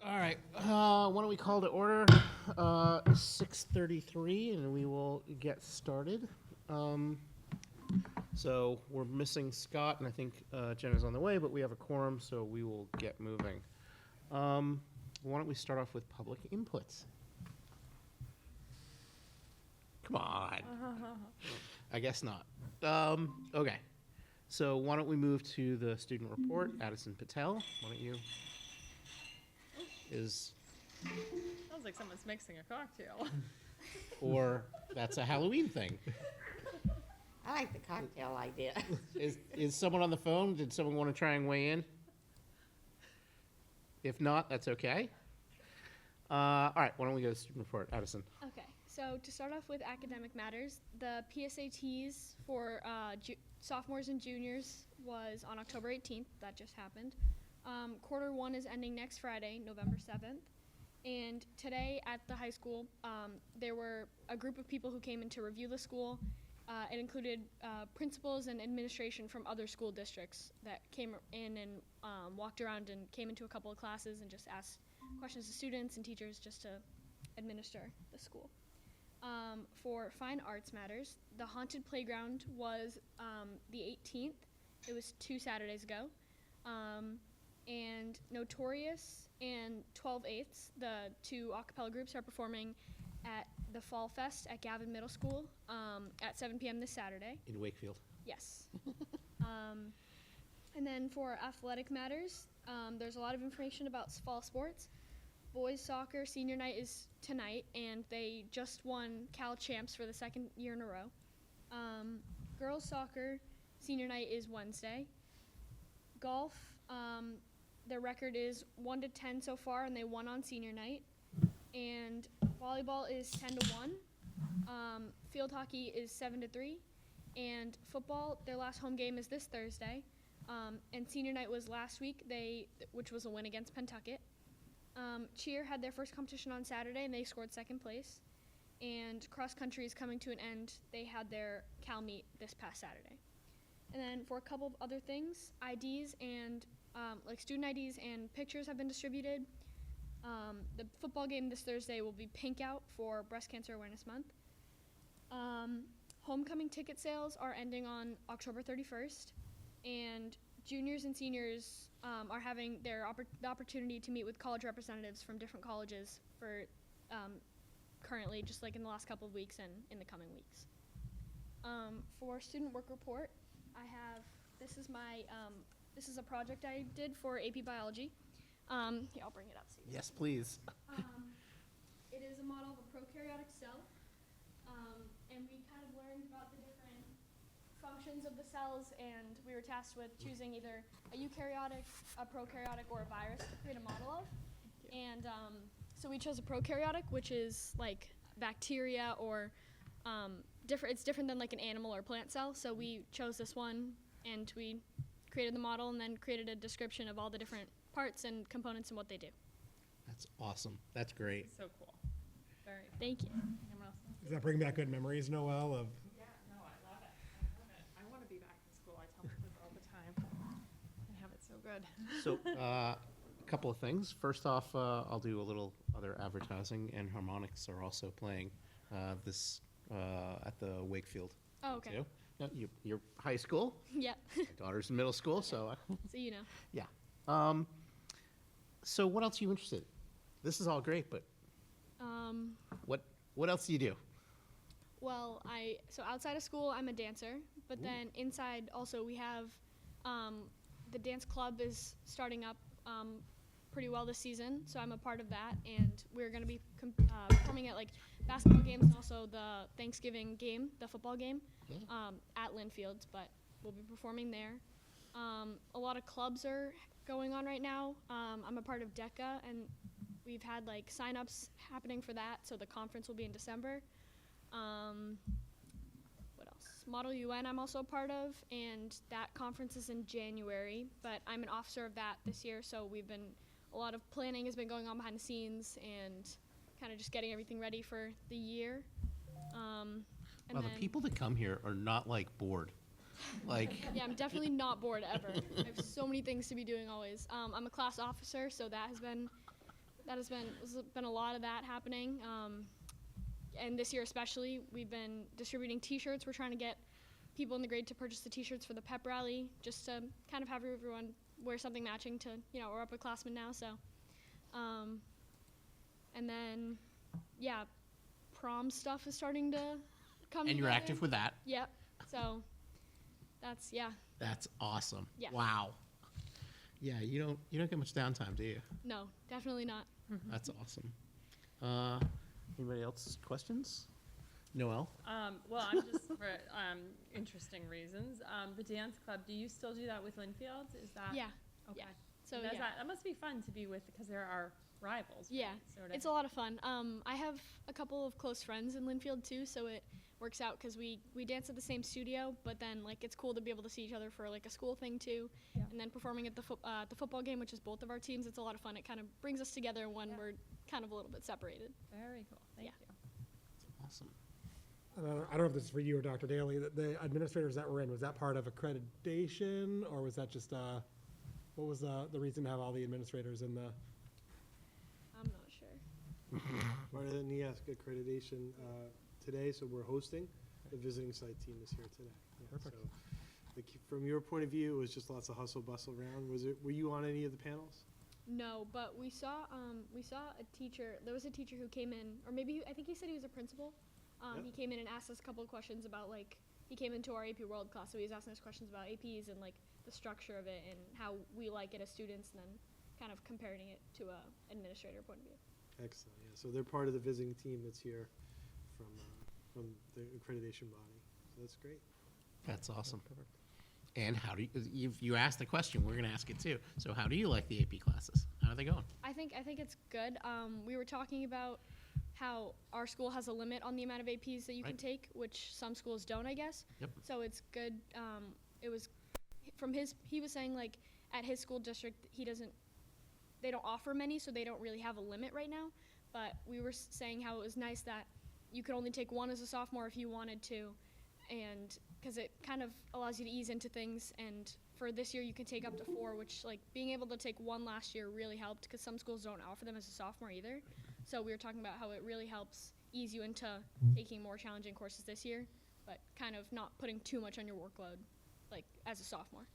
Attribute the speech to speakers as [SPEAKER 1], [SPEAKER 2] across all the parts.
[SPEAKER 1] All right, why don't we call to order 6:33, and we will get started. So we're missing Scott, and I think Jenna's on the way, but we have a quorum, so we will get moving. Why don't we start off with public inputs? Come on. I guess not. Okay, so why don't we move to the student report? Addison Patel, why don't you?
[SPEAKER 2] Sounds like someone's mixing a cocktail.
[SPEAKER 1] Or that's a Halloween thing.
[SPEAKER 3] I like the cocktail idea.
[SPEAKER 1] Is someone on the phone? Did someone want to try and weigh in? If not, that's okay. All right, why don't we go to student report? Addison.
[SPEAKER 4] Okay, so to start off with academic matters, the PSATs for sophomores and juniors was on October 18th. That just happened. Quarter one is ending next Friday, November 7th. And today at the high school, there were a group of people who came in to review the school. It included principals and administration from other school districts that came in and walked around and came into a couple of classes and just asked questions to students and teachers just to administer the school. For fine arts matters, the haunted playground was the 18th. It was 2 Saturdays ago. And Notorious and 12/8, the 2 a cappella groups, are performing at the Fall Fest at Gavin Middle School at 7 p.m. this Saturday.
[SPEAKER 1] In Wakefield.
[SPEAKER 4] Yes. And then for athletic matters, there's a lot of information about fall sports. Boys soccer senior night is tonight, and they just won Cal Champs for the 2nd year in a row. Girls soccer senior night is Wednesday. Golf, their record is 1-10 so far, and they won on senior night. And volleyball is 10-1. Field hockey is 7-3. And football, their last home game is this Thursday. And senior night was last week, which was a win against Pentucket. Cheer had their first competition on Saturday, and they scored 2nd place. And cross country is coming to an end. They had their Cal meet this past Saturday. And then for a couple of other things, IDs and student IDs and pictures have been distributed. The football game this Thursday will be Pink Out for Breast Cancer Awareness Month. Homecoming ticket sales are ending on October 31st, and juniors and seniors are having the opportunity to meet with college representatives from different colleges for currently, just like in the last couple of weeks and in the coming weeks. For student work report, I have, this is a project I did for AP Biology. Here, I'll bring it up so you can
[SPEAKER 1] Yes, please.
[SPEAKER 4] It is a model of a prokaryotic cell, and we kind of learned about the different functions of the cells, and we were tasked with choosing either a eukaryotic, a prokaryotic, or a virus to create a model of. And so we chose a prokaryotic, which is like bacteria or it's different than like an animal or plant cell. So we chose this one, and we created the model and then created a description of all the different parts and components and what they do.
[SPEAKER 1] That's awesome. That's great.
[SPEAKER 2] So cool. Very.
[SPEAKER 4] Thank you.
[SPEAKER 2] Anyone else?
[SPEAKER 5] Does that bring back good memories, Noelle? Of
[SPEAKER 2] Yeah, no, I love it. I love it. I want to be back in school. I tell my kids all the time. I have it so good.
[SPEAKER 1] So, a couple of things. First off, I'll do a little other advertising, and Harmonics are also playing this at the Wakefield.
[SPEAKER 4] Oh, okay.
[SPEAKER 1] Too. No, you're high school.
[SPEAKER 4] Yeah.
[SPEAKER 1] My daughter's in middle school, so
[SPEAKER 4] So you know.
[SPEAKER 1] yeah. So what else are you interested in? This is all great, but what else do you do?
[SPEAKER 4] Well, so outside of school, I'm a dancer, but
[SPEAKER 1] Ooh.
[SPEAKER 4] then inside also we have the dance club is starting up pretty well this season, so I'm a part of that, and we're going to be performing at like basketball games and also the Thanksgiving game, the football game, at Linfield, but we'll be performing there. A lot of clubs are going on right now. I'm a part of DECA, and we've had like sign-ups happening for that, so the conference will be in December. What else? Model UN I'm also a part of, and that conference is in January, but I'm an officer of that this year, so a lot of planning has been going on behind the scenes and kind of just getting everything ready for the year.
[SPEAKER 1] Well, the people that come here are not like bored. Like,
[SPEAKER 4] Yeah, I'm definitely not bored ever. I have so many things to be doing always. I'm a class officer, so that has been there's been a lot of that happening. And this year especially, we've been distributing T-shirts. We're trying to get people in the grade to purchase the T-shirts for the pep rally, just to kind of have everyone wear something matching to, we're upperclassmen now, so. And then, yeah, prom stuff is starting to come
[SPEAKER 1] And you're
[SPEAKER 4] together.
[SPEAKER 1] active with that.
[SPEAKER 4] Yep. So that's, yeah.
[SPEAKER 1] That's awesome.
[SPEAKER 4] Yeah.
[SPEAKER 1] Wow. Yeah, you don't get much downtime, do you?
[SPEAKER 4] No, definitely not.
[SPEAKER 1] That's awesome. Anybody else questions? Noelle?
[SPEAKER 2] Well, I'm just for interesting reasons. The dance club, do you still do that with Linfield? Is that?
[SPEAKER 4] Yeah.
[SPEAKER 2] Okay.
[SPEAKER 4] Yeah. So
[SPEAKER 2] Does
[SPEAKER 4] yeah.
[SPEAKER 2] that must be fun to be with, because there are rivals.
[SPEAKER 4] Yeah,
[SPEAKER 2] right, sort of.
[SPEAKER 4] it's a lot of fun. I have a couple of close friends in Linfield too, so it works out because we dance at the same studio, but then like it's cool to be able to see each other for like a school thing too,
[SPEAKER 2] Yeah.
[SPEAKER 4] and then performing at the football game, which is both of our teams. It's a lot of fun. It kind of brings us together when
[SPEAKER 2] Yeah.
[SPEAKER 4] we're kind of a little bit separated.
[SPEAKER 2] Very cool. Thank
[SPEAKER 4] Yeah.
[SPEAKER 2] you.
[SPEAKER 1] Awesome.
[SPEAKER 5] I don't know if this is for you or Dr. Daly, the administrators that were in, was that part of accreditation, or was that just, what was the reason to have all the administrators in the?
[SPEAKER 4] I'm not sure.
[SPEAKER 6] Part of the NEASC accreditation today, so we're hosting. The visiting site team is here today. Yeah,
[SPEAKER 5] Perfect.
[SPEAKER 6] so, from your point of view, it was just lots of hustle bustle around. Were you on any of the panels?
[SPEAKER 4] No, but we saw a teacher. There was a teacher who came in, or maybe I think he said he was a principal.
[SPEAKER 6] Yep.
[SPEAKER 4] He came in and asked us a couple of questions about he came into our AP World class, so he was asking us questions about APs and the structure of it and how we like it as students, and then kind of comparing it to a administrator point of view.
[SPEAKER 6] Excellent. Yeah. So they're part of the visiting team that's here from the accreditation body. So that's great.
[SPEAKER 1] That's awesome. And how do you asked the question, we're going to ask it too. So how do you like the AP classes? How are they going?
[SPEAKER 4] I think it's good. We were talking about how our school has a limit on the amount of APs that you can
[SPEAKER 1] Right.
[SPEAKER 4] take, which some schools don't, I guess.
[SPEAKER 1] Yep.
[SPEAKER 4] So it's good. It was he was saying at his school district they don't offer many, so they don't really have a limit right now. But we were saying how it was nice that you could only take one as a sophomore if you wanted to, and because it kind of allows you to ease into things. And for this year, you can take up to 4, which being able to take 1 last year really helped because some schools don't offer them as a sophomore either. So we were talking about how it really helps ease you into taking more challenging courses this year, but kind of not putting too much on your workload, as a sophomore.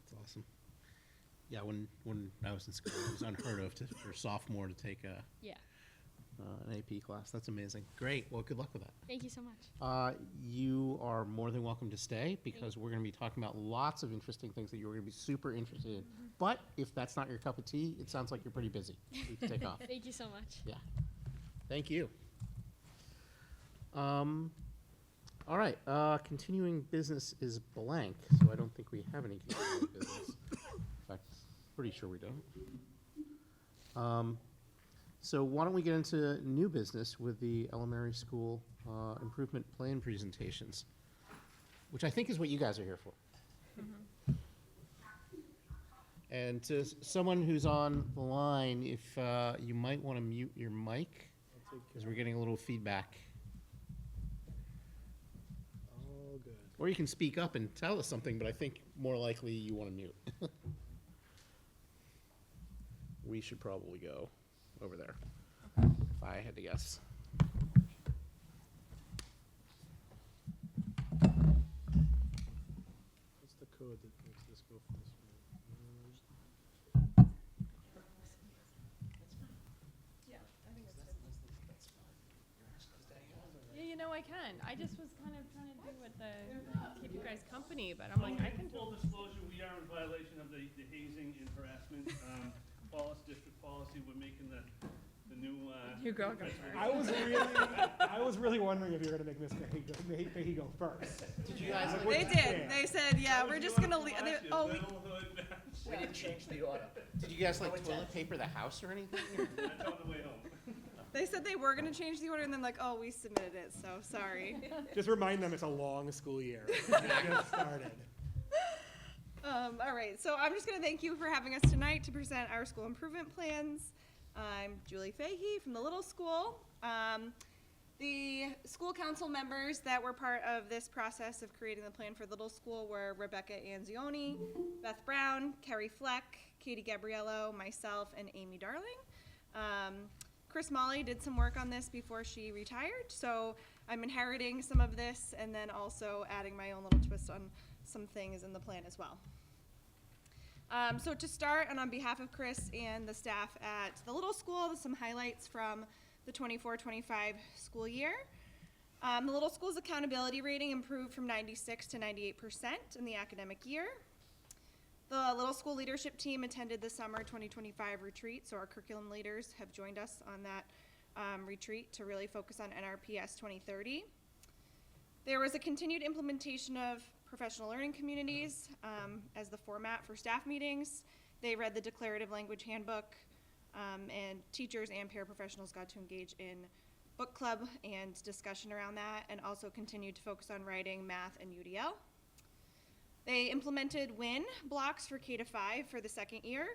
[SPEAKER 1] That's awesome. Yeah, when I was in school, it was unheard of for sophomore to take an AP class. That's amazing. Great. Well, good luck with that.
[SPEAKER 4] Thank you so much.
[SPEAKER 1] You are more than welcome to stay because we're going to be talking about lots of interesting things that you're going to be super interested in. But if that's not your cup of tea, it sounds like you're pretty busy. You can take off.
[SPEAKER 4] Thank you so much.
[SPEAKER 1] Yeah. Thank you. All right. Continuing business is blank, so I don't think we have any continuing business. In fact, pretty sure we don't. So why don't we get into new business with the elementary school improvement plan presentations, which I think is what you guys are here for. And to someone who's on the line, if you might want to mute your mic, because we're getting a little feedback.
[SPEAKER 6] All good.
[SPEAKER 1] Or you can speak up and tell us something, but I think more likely you want to mute. We should probably go over there, if I had to guess.
[SPEAKER 6] What's the code that makes this go for this one?
[SPEAKER 2] Yeah, I think it's good. Yeah, I can. I just was kind of trying to do keep you guys company, but I'm like, I can.
[SPEAKER 7] Full disclosure, we are in violation of the hazing and harassment district policy. We're making the new.
[SPEAKER 2] You go.
[SPEAKER 5] I was really wondering if you were gonna make Miss Fahey go first.
[SPEAKER 1] Did you guys?
[SPEAKER 8] They did. They said, yeah, we're just gonna leave. Oh,
[SPEAKER 1] We didn't change the order. Did you guys toilet paper the house or anything?
[SPEAKER 7] That's on the way home.
[SPEAKER 8] they said they were gonna change the order, and then we submitted it. So sorry.
[SPEAKER 5] Just remind them it's a long school year. Get started.
[SPEAKER 8] All right. So I'm just gonna thank you for having us tonight to present our school improvement plans. I'm Julie Fahey from the Little School. The school council members that were part of this process of creating the plan for Little School were Rebecca Anzioni, Beth Brown, Carrie Fleck, Katie Gabriello, myself, and Amy Darling. Chris Molly did some work on this before she retired, so I'm inheriting some of this and then also adding my own little twist on some things in the plan as well. So to start, and on behalf of Chris and the staff at the little school, some highlights from the 24-25 school year. The little school's accountability rating improved from 96 to 98% in the academic year. The little school leadership team attended the summer 2025 retreat, so our curriculum leaders have joined us on that retreat to really focus on NRPS 2030. There was a continued implementation of professional learning communities as the format for staff meetings. They read the declarative language handbook, and teachers and paraprofessionals got to engage in book club and discussion around that, and also continued to focus on writing, math, and UDL. They implemented WIN blocks for K-5 for the second year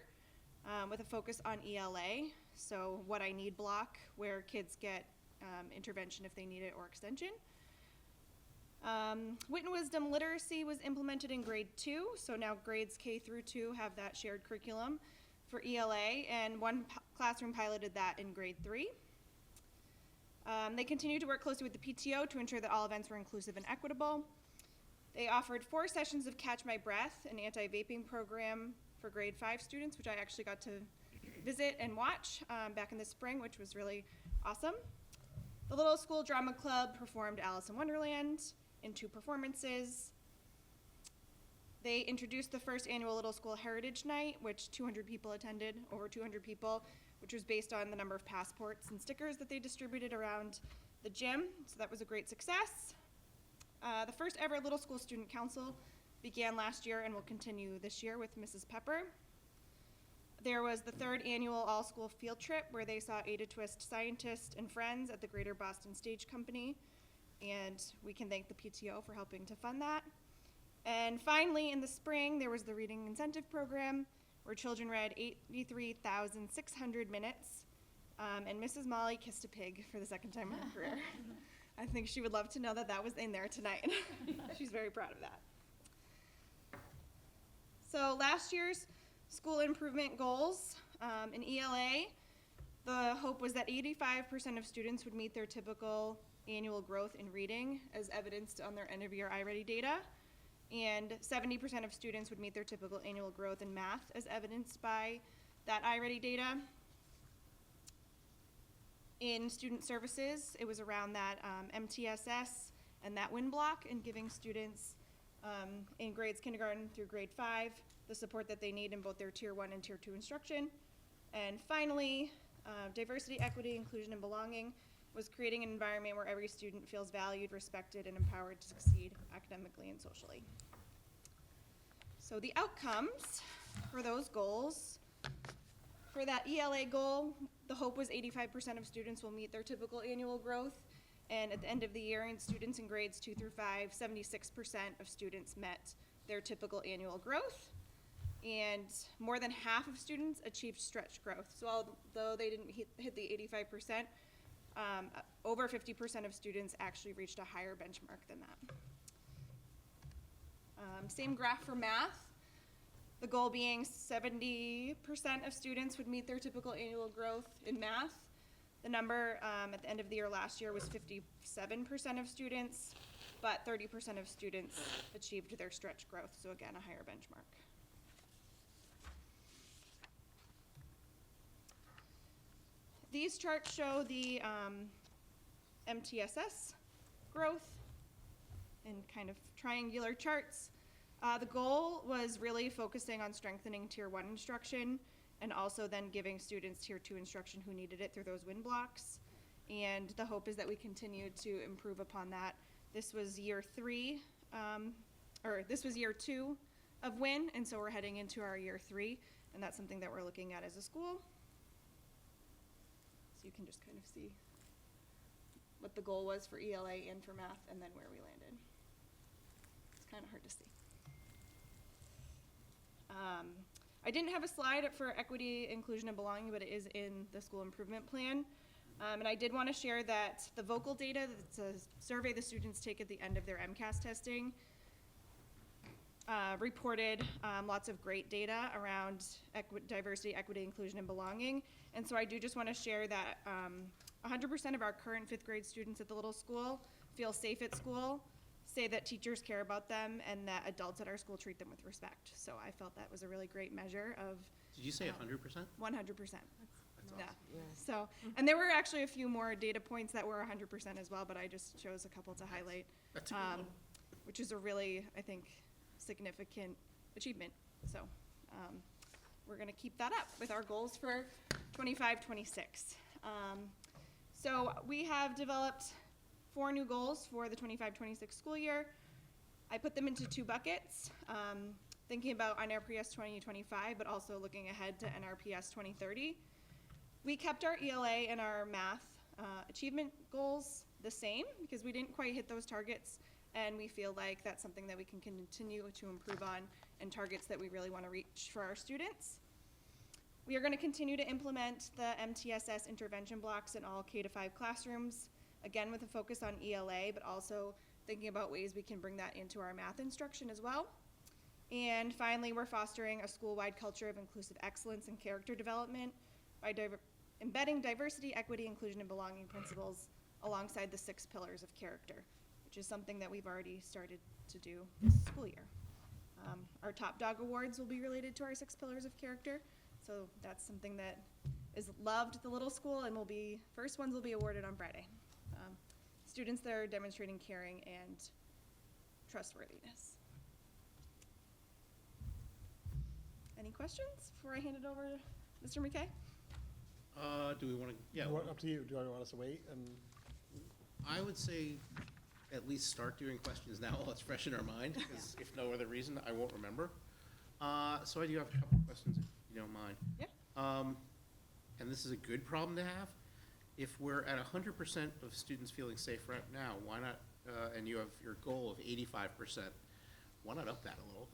[SPEAKER 8] with a focus on ELA, so what I need block, where kids get intervention if they need it or extension. Wit and Wisdom literacy was implemented in grade 2, so now grades K through 2 have that shared curriculum for ELA, and one classroom piloted that in grade 3. They continued to work closely with the PTO to ensure that all events were inclusive and equitable. They offered 4 sessions of Catch My Breath, an anti-vaping program for grade 5 students, which I actually got to visit and watch back in the spring, which was really awesome. The Little School Drama Club performed Alice in Wonderland in 2 performances. They introduced the first annual Little School Heritage Night, which 200 people attended, over 200 people, which was based on the number of passports and stickers that they distributed around the gym, so that was a great success. The first ever Little School Student Council began last year and will continue this year with Mrs. Pepper. There was the 3rd annual all-school field trip where they saw Ada Twist scientists and friends at the Greater Boston Stage Company, and we can thank the PTO for helping to fund that. And finally, in the spring, there was the Reading Incentive Program where children read 83,600 minutes, and Mrs. Molly kissed a pig for the 2nd time in her career. I think she would love to know that that was in there tonight. She's very proud of that. So last year's school improvement goals in ELA, the hope was that 85% of students would meet their typical annual growth in reading as evidenced on their end-of-year iReady data, and 70% of students would meet their typical annual growth in math as evidenced by that iReady data. In student services, it was around that MTSS and that WIN block, and giving students in grades kindergarten through grade 5 the support that they need in both their tier 1 and tier 2 instruction. And finally, diversity, equity, inclusion, and belonging was creating an environment where every student feels valued, respected, and empowered to succeed academically and socially. So the outcomes for those goals, for that ELA goal, the hope was 85% of students will meet their typical annual growth, and at the end of the year, in students in grades 2 through 5, 76% of students met their typical annual growth, and more than half of students achieved stretch growth. So although they didn't hit the 85%, over 50% of students actually reached a higher benchmark than that. Same graph for math. The goal being 70% of students would meet their typical annual growth in math. The number at the end of the year last year was 57% of students, but 30% of students achieved their stretch growth, so again, a higher benchmark. These charts show the MTSS growth in kind of triangular charts. The goal was really focusing on strengthening tier 1 instruction and also then giving students tier 2 instruction who needed it through those WIN blocks. And the hope is that we continue to improve upon that. This was year 2 of WIN, and so we're heading into our year 3, and that's something that we're looking at as a school. So you can just kind of see what the goal was for ELA and for math, and then where we landed. It's kind of hard to see. I didn't have a slide for equity, inclusion, and belonging, but it is in the school improvement plan. And I did want to share that the vocal data, that's a survey the students take at the end of their MCAS testing, reported lots of great data around diversity, equity, inclusion, and belonging. And so I do just want to share that 100% of our current 5th grade students at the little school feel safe at school, say that teachers care about them, and that adults at our school treat them with respect. So I felt that was a really great measure of
[SPEAKER 1] Did you say 100%?
[SPEAKER 8] 100%.
[SPEAKER 1] That's
[SPEAKER 8] Yeah.
[SPEAKER 1] awesome.
[SPEAKER 8] So, and there were actually a few more data points that were 100% as well, but I just chose a couple to highlight,
[SPEAKER 1] That's a good one.
[SPEAKER 8] which is a really, I think, significant achievement. So, we're gonna keep that up with our goals for 25-26. So we have developed 4 new goals for the 25-26 school year. I put them into 2 buckets, thinking about NRPS 2025, but also looking ahead to NRPS 2030. We kept our ELA and our math achievement goals the same because we didn't quite hit those targets, and we feel like that's something that we can continue to improve on and targets that we really want to reach for our students. We are going to continue to implement the MTSS intervention blocks in all K-5 classrooms, again with a focus on ELA, but also thinking about ways we can bring that into our math instruction as well. And finally, we're fostering a school-wide culture of inclusive excellence and character development by embedding diversity, equity, inclusion, and belonging principles alongside the 6 pillars of character, which is something that we've already started to do this school year. Our Top Dog Awards will be related to our 6 pillars of character, so that's something that is loved at the little school and will be, first ones will be awarded on Friday. Students that are demonstrating caring and trustworthiness. Any questions before I hand it over to Mr. McKay?
[SPEAKER 1] Do we want to, yeah,
[SPEAKER 5] Up to you. Do I want us to wait? And
[SPEAKER 1] I would say at least start doing questions now while it's fresh in our mind, because if no other reason, I won't remember. So I do have a couple of questions, if you don't mind.
[SPEAKER 8] Yeah.
[SPEAKER 1] And this is a good problem to have. If we're at 100% of students feeling safe right now, why not, and you have your goal of 85%, why not up that a little?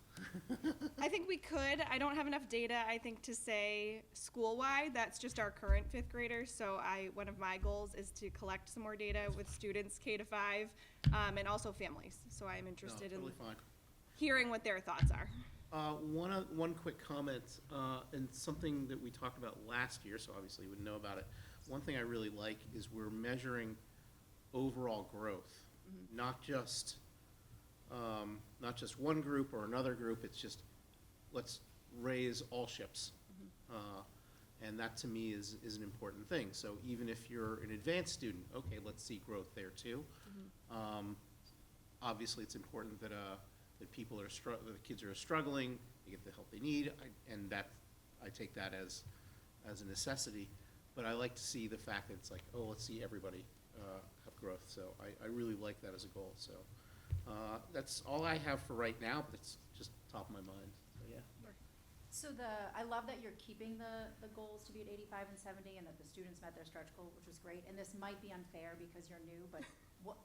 [SPEAKER 8] I think we could. I don't have enough data, I think, to say school-wide. That's just our current 5th graders. So one of my goals is to collect some more data with students K-5 and also families. So I'm interested
[SPEAKER 1] No,
[SPEAKER 8] in
[SPEAKER 1] totally fine.
[SPEAKER 8] hearing what their thoughts are.
[SPEAKER 1] One quick comment, and something that we talked about last year, so obviously you would know about it. One thing I really like is we're measuring overall growth, not just one group or another group. It's just let's raise all ships, and that to me is an important thing. So even if you're an advanced student, okay, let's see growth there too. Obviously, it's important that that people are the kids are struggling, they get the help they need, and that I take that as a necessity. But I like to see the fact that it's like, oh, let's see everybody have growth. So I really like that as a goal. So that's all I have for right now, but it's just top of my mind. So yeah.
[SPEAKER 9] So I love that you're keeping the goals to be at 85 and 70, and that the students met their stretch goal, which was great. And this might be unfair because you're new, but what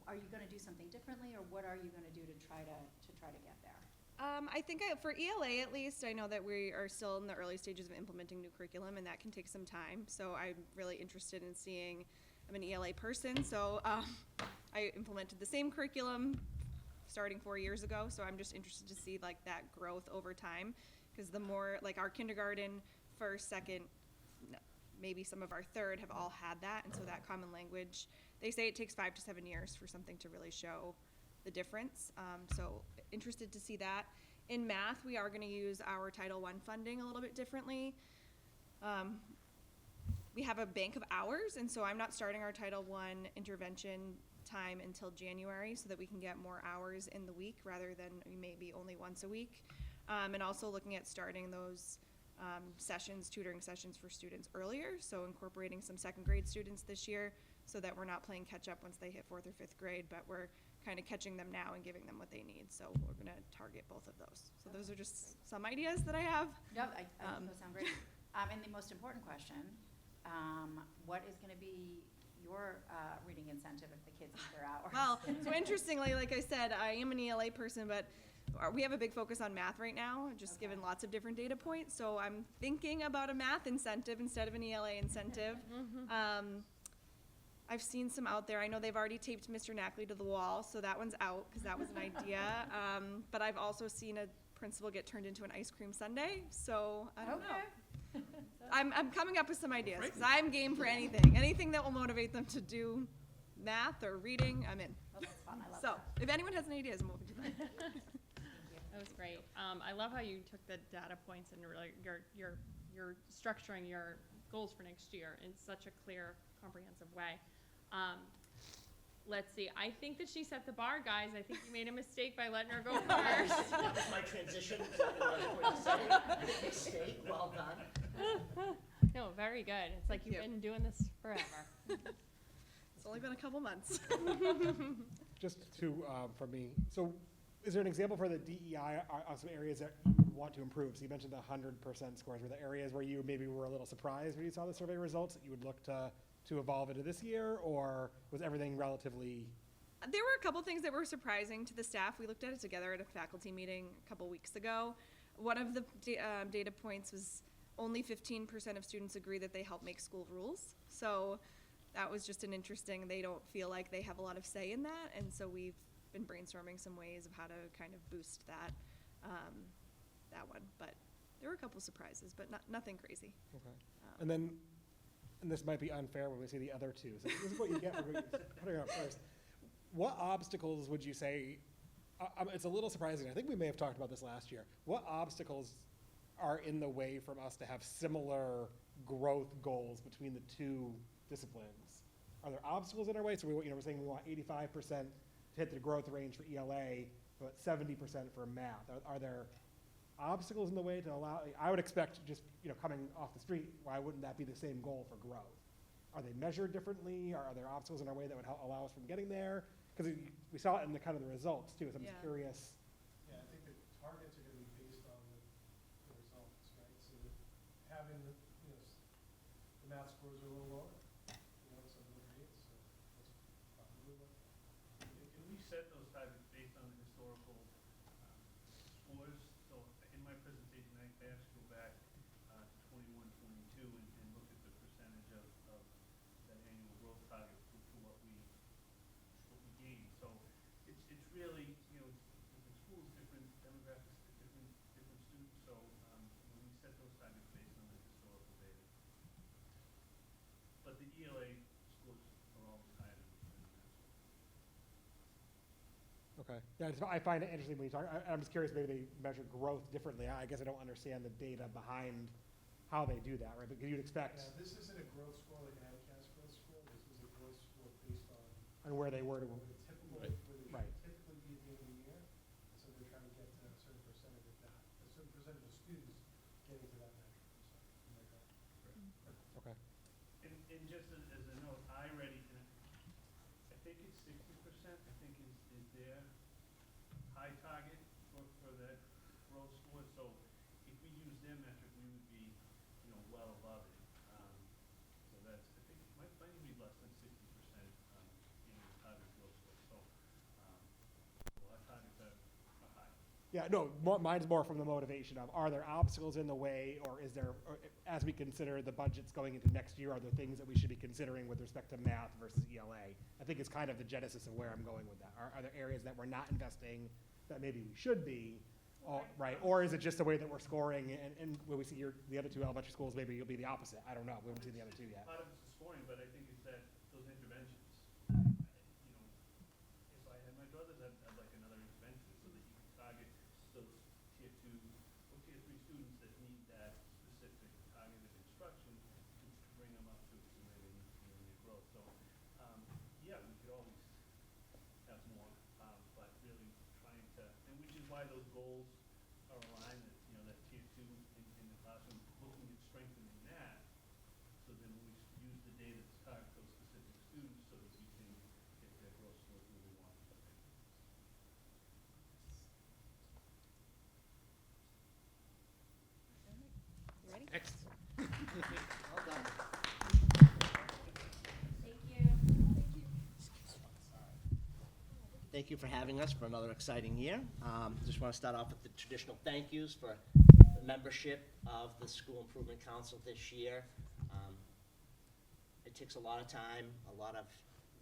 [SPEAKER 9] are you going to do something differently, or what are you going to do to try to get there?
[SPEAKER 8] I think for ELA at least, I know that we are still in the early stages of implementing new curriculum, and that can take some time. So I'm really interested in seeing, I'm an ELA person, so I implemented the same curriculum starting 4 years ago. So I'm just interested to see like that growth over time, because the more, like our kindergarten, first, second, maybe some of our third have all had that. And so that common language, they say it takes 5 to 7 years for something to really show the difference. So interested to see that. In math, we are going to use our Title I funding a little bit differently. We have a bank of hours, and so I'm not starting our Title I intervention time until January so that we can get more hours in the week rather than maybe only once a week. And also looking at starting those sessions, tutoring sessions for students earlier, so incorporating some 2nd grade students this year so that we're not playing catch up once they hit 4th or 5th grade, but we're kind of catching them now and giving them what they need. So we're going to target both of those. So those are just some ideas that I have.
[SPEAKER 9] No, I think those sound great. And the most important question, what is going to be your reading incentive if the kids eat their hours?
[SPEAKER 8] Well, so interestingly, like I said, I am an ELA person, but we have a big focus on math right now, just given lots of different data points. So I'm thinking about a math incentive instead of an ELA incentive. I've seen some out there. I know they've already taped Mr. Knackley to the wall, so that one's out, because that was an idea. But I've also seen a principal get turned into an ice cream sundae, so I don't know. I'm coming up with some ideas, because I'm game for anything that will motivate them to do math or reading, I'm in.
[SPEAKER 9] Oh, that's fun, I love
[SPEAKER 8] So,
[SPEAKER 9] that.
[SPEAKER 8] if anyone has any ideas, I'm open to them.
[SPEAKER 2] That was great. I love how you took the data points and really you're structuring your goals for next year in such a clear, comprehensive way. Let's see. I think that she set the bar, guys. I think you made a mistake by letting her go first.
[SPEAKER 10] That was my transition. Mistake, well done.
[SPEAKER 2] No, very good. It's like you've
[SPEAKER 8] Thank you.
[SPEAKER 2] been doing this forever.
[SPEAKER 8] It's only been a couple months.
[SPEAKER 5] Just to, for me, so is there an example for the DEI on some areas that you would want to improve? So you mentioned the 100% scores. Were there areas where you maybe were a little surprised when you saw the survey results that you would look to evolve into this year, or was everything relatively?
[SPEAKER 8] There were a couple things that were surprising to the staff. We looked at it together at a faculty meeting a couple weeks ago. One of the data points was only 15% of students agree that they help make school rules. So that was just an interesting, they don't feel like they have a lot of say in that. And so we've been brainstorming some ways of how to kind of boost that, that one. But there were a couple surprises, but nothing crazy.
[SPEAKER 5] Okay. And then, and this might be unfair when we see the other two, so this is what you get for putting it up first. What obstacles would you say, it's a little surprising, I think we may have talked about this last year. What obstacles are in the way from us to have similar growth goals between the two disciplines? Are there obstacles in our way? So we're saying we want 85% to hit the growth range for ELA, but 70% for math. Are there obstacles in the way to allow, I would expect just, coming off the street, why wouldn't that be the same goal for growth? Are they measured differently? Are there obstacles in our way that would allow us from getting there? Because we saw it in the kind of the results too, so I'm just
[SPEAKER 8] Yeah.
[SPEAKER 5] curious.
[SPEAKER 6] Yeah, I think the targets are gonna be based on the results, right? So having, the math scores are a little lower, some of the grades, so that's probably what.
[SPEAKER 7] Can we set those targets based on the historical scores? So in my presentation, I have to go back to 21, 22 and look at the percentage of that annual growth target to what we gained. So it's really, different schools, different demographics, different students. So we set those targets based on the historical data. But the ELA scores are always higher than the math scores.
[SPEAKER 5] Okay. Yeah, I find it interesting when you talk, I'm just curious, maybe they measure growth differently. I guess I don't understand the data behind how they do that, right? Because you'd expect,
[SPEAKER 6] Yeah, this isn't a growth score like an ADCAS growth score, this is a growth score based on
[SPEAKER 5] where they were to,
[SPEAKER 6] where the typical,
[SPEAKER 1] Right.
[SPEAKER 6] where they
[SPEAKER 5] Right.
[SPEAKER 6] should typically be at the end of the year. And so they're trying to get to a certain percentage of that, a certain percentage of students getting to that metric. So, like that.
[SPEAKER 5] okay.
[SPEAKER 7] And just as a note, I think it's 60%, I think is their high target for that growth score. So if we use their metric, we would be, well above it. So that's, I think, might be less than 60% in the target growth score. So our targets are high.
[SPEAKER 5] Yeah, no, mine's more from the motivation of, are there obstacles in the way, or is there, or as we consider the budgets going into next year, are there things that we should be considering with respect to math versus ELA? I think it's kind of the genesis of where I'm going with that. Are there areas that we're not investing that maybe we should be, right? Or is it just the way that we're scoring, and when we see the other two elementary schools, maybe you'll be the opposite. I don't know. We haven't seen the other two yet.
[SPEAKER 7] Part of it's the scoring, but I think it's that those interventions. If I had my druthers, I'd like another intervention so that you can target those tier 2 or tier 3 students that need that specific targeted instruction to bring them up to where they need to be in their growth. So, yeah, we could always have more, but really trying to, and which is why those goals are aligned, that tier 2 in the classroom, looking at strengthening that. So then we use the data to target those specific students so that we can get their growth scores where we want it to be.
[SPEAKER 8] You ready?
[SPEAKER 1] Next.
[SPEAKER 10] Well done.
[SPEAKER 9] Thank you.
[SPEAKER 10] Thank you for having us for another exciting year. Just want to start off with the traditional thank yous for the membership of the School Improvement Council this year. it takes a lot of time, a lot of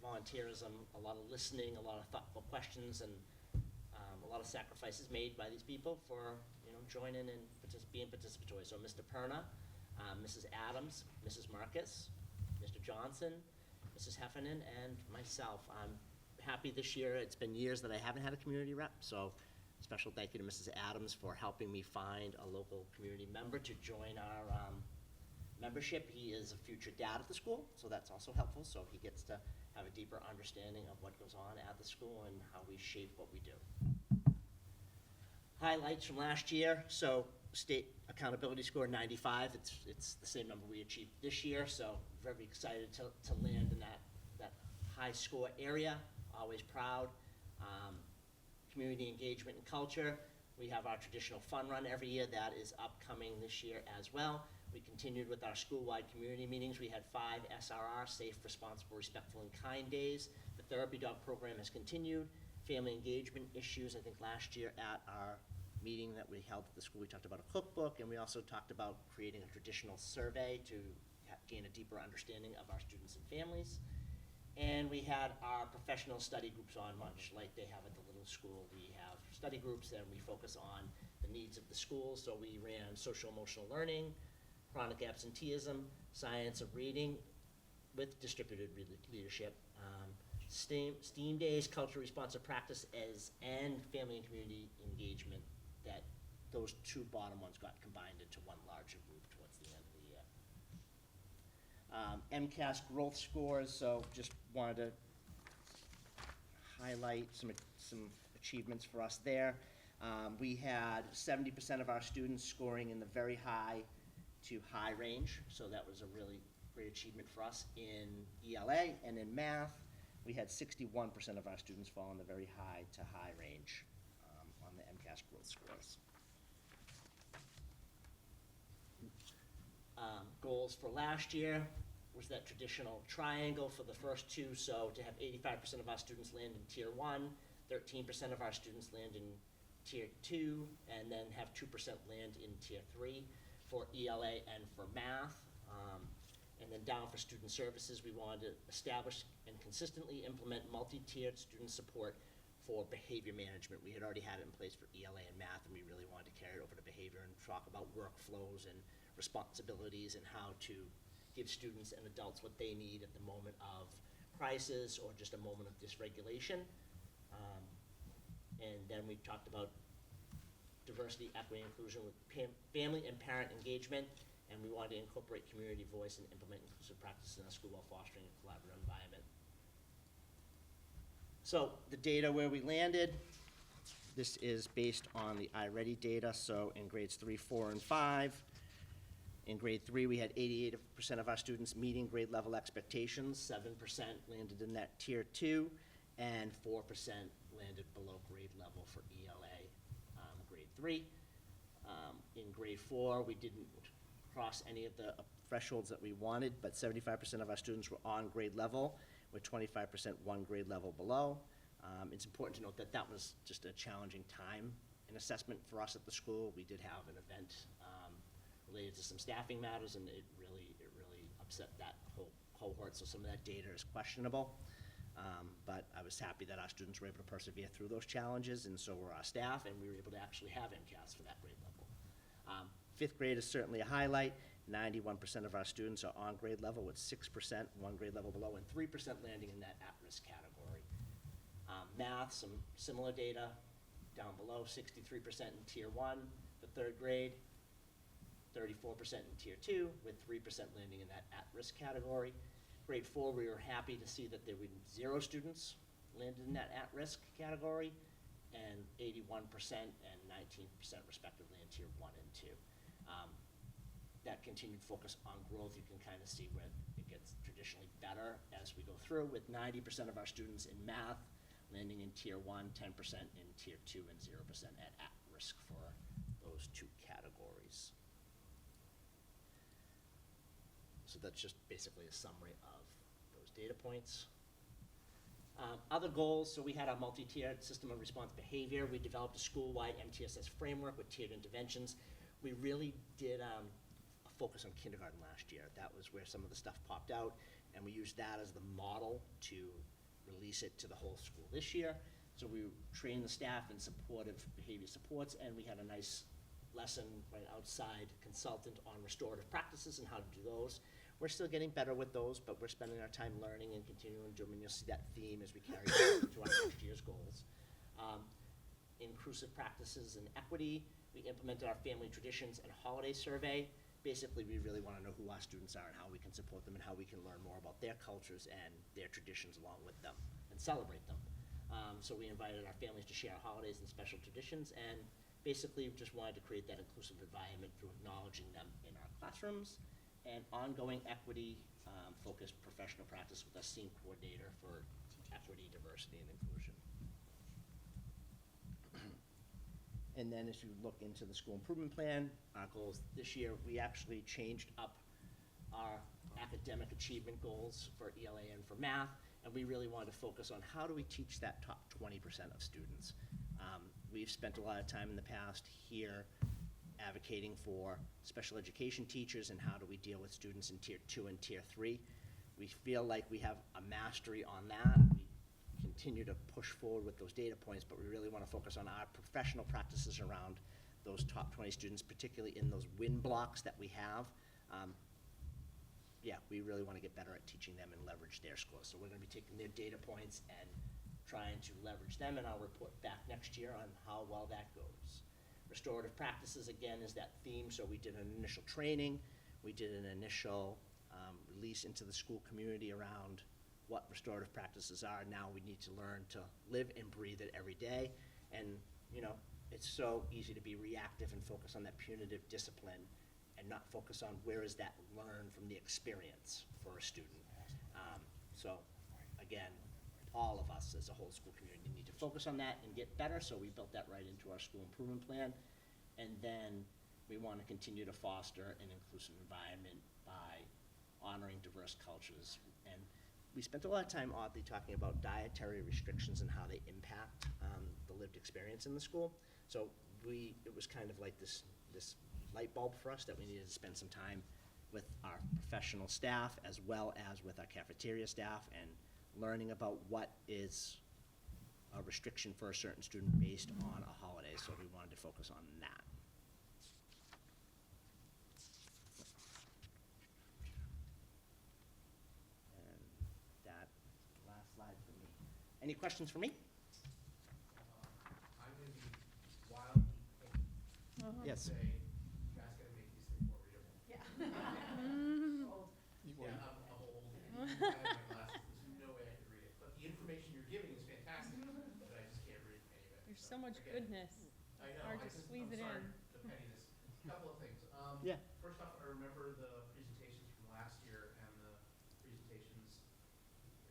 [SPEAKER 10] volunteerism, a lot of listening, a lot of thoughtful questions, and a lot of sacrifices made by these people for, joining and being participatory. So Mr. Perna, Mrs. Adams, Mrs. Marcus, Mr. Johnson, Mrs. Heffernan, and myself. I'm happy this year. It's been years that I haven't had a community rep, so special thank you to Mrs. Adams for helping me find a local community member to join our membership. He is a future dad at the school, so that's also helpful. So he gets to have a deeper understanding of what goes on at the school and how we shape what we do. Highlights from last year. So state accountability score 95. It's the same number we achieved this year, so very excited to land in that high score area. Always proud. Community engagement and culture. We have our traditional fun run every year. That is upcoming this year as well. We continued with our school-wide community meetings. We had 5 SRR, Safe, Responsible, Respectful, and Kind days. The therapy dog program has continued. Family engagement issues, I think last year at our meeting that we held at the school, we talked about a cookbook, and we also talked about creating a traditional survey to gain a deeper understanding of our students and families. And we had our professional study groups on, much like they have at the little school. We have study groups, and we focus on the needs of the school. So we ran social emotional learning, chronic absenteeism, science of reading with distributed leadership, STEAM days, culture responsive practice and family and community engagement. That those 2 bottom ones got combined into one larger group towards the end of the year. MCAS growth scores, so just wanted to highlight some achievements for us there. We had 70% of our students scoring in the very high to high range, so that was a really great achievement for us in ELA. And in math, we had 61% of our students fall in the very high to high range on the MCAS growth scores. Goals for last year was that traditional triangle for the first 2, so to have 85% of our students land in Tier 1, 13% of our students land in Tier 2, and then have 2% land in Tier 3 for ELA and for math. And then down for student services, we wanted to establish and consistently implement multi-tiered student support for behavior management. We had already had it in place for ELA and math, and we really wanted to carry it over to behavior and talk about workflows and responsibilities and how to give students and adults what they need at the moment of crisis or just a moment of dysregulation. And then we talked about diversity, equity, and inclusion with family and parent engagement, and we wanted to incorporate community voice and implement inclusive practices in our school while fostering a collaborative environment. So the data where we landed, this is based on the iReady data, so in grades 3, 4, and 5. In grade 3, we had 88% of our students meeting grade level expectations, 7% landed in that Tier 2, and 4% landed below grade level for ELA grade 3. In grade 4, we didn't cross any of the thresholds that we wanted, but 75% of our students were on grade level, with 25% 1 grade level below. It's important to note that that was just a challenging time in assessment for us at the school. We did have an event related to some staffing matters, and it really upset that whole cohort, so some of that data is questionable. But I was happy that our students were able to persevere through those challenges, and so were our staff, and we were able to actually have MCAS for that grade level. 5th grade is certainly a highlight. 91% of our students are on grade level, with 6% 1 grade level below, and 3% landing in that at-risk category. Math, some similar data down below, 63% in Tier 1 for 3rd grade, 34% in Tier 2, with 3% landing in that at-risk category. Grade 4, we were happy to see that there were 0 students landed in that at-risk category, and 81% and 19% respectively in Tier 1 and 2. That continued focus on growth, you can kind of see where it gets traditionally better as we go through, with 90% of our students in math landing in Tier 1, 10% in Tier 2, and 0% at risk for those 2 categories. So that's just basically a summary of those data points. Other goals, so we had a multi-tiered system of response behavior. We developed a school-wide MTSS framework with tiered interventions. We really did a focus on kindergarten last year. That was where some of the stuff popped out. and we used that as the model to release it to the whole school this year. So we trained the staff in supportive behavior supports, and we had a nice lesson right outside consultant on restorative practices and how to do those. We're still getting better with those, but we're spending our time learning and continuing to do them, and you'll see that theme as we carry on to our next year's goals. Inclusive practices and equity, we implemented our family traditions and holiday survey. Basically, we really want to know who our students are and how we can support them and how we can learn more about their cultures and their traditions along with them and celebrate them. So we invited our families to share holidays and special traditions, and basically just wanted to create that inclusive environment through acknowledging them in our classrooms, and ongoing equity focused professional practice with a SEAM coordinator for equity, diversity, and inclusion. And then as you look into the school improvement plan, our goals this year, we actually changed up our academic achievement goals for ELA and for math, and we really wanted to focus on how do we teach that top 20% of students. We've spent a lot of time in the past here advocating for special education teachers and how do we deal with students in Tier 2 and Tier 3. We feel like we have a mastery on that. We continue to push forward with those data points, but we really want to focus on our professional practices around those top 20 students, particularly in those win blocks that we have. Yeah, we really want to get better at teaching them and leverage their scores. So we're going to be taking their data points and trying to leverage them, and I'll report back next year on how well that goes. Restorative practices, again, is that theme, so we did an initial training, we did an initial release into the school community around what restorative practices are. Now we need to learn to live and breathe it every day, and you know, it's so easy to be reactive and focus on that punitive discipline and not focus on where is that learn from the experience for a student. So again, all of us as a whole school community need to focus on that and get better, so we built that right into our school improvement plan. And then we want to continue to foster an inclusive environment by honoring diverse cultures. And we spent a lot of time, oddly, talking about dietary restrictions and how they impact the lived experience in the school. So it was kind of like this light bulb for us that we needed to spend some time with our professional staff as well as with our cafeteria staff and learning about what is a restriction for a certain student based on a holiday, so we wanted to focus on that. And that, last slide for me. Any questions for me?
[SPEAKER 11] I'm gonna be wildly picky.
[SPEAKER 10] Yes.
[SPEAKER 11] Say, you guys gotta make these things more readable.
[SPEAKER 9] Yeah.
[SPEAKER 11] Yeah, I'm old. I have my glasses. There's no way I could read it. But the information you're giving is fantastic, but I just can't read any of it.
[SPEAKER 2] There's so much
[SPEAKER 11] again,
[SPEAKER 2] goodness.
[SPEAKER 11] I know.
[SPEAKER 2] Hard to squeeze it in.
[SPEAKER 11] The pettiness. Couple of things.
[SPEAKER 10] Yeah.
[SPEAKER 11] First off, I remember the presentations from last year and the presentations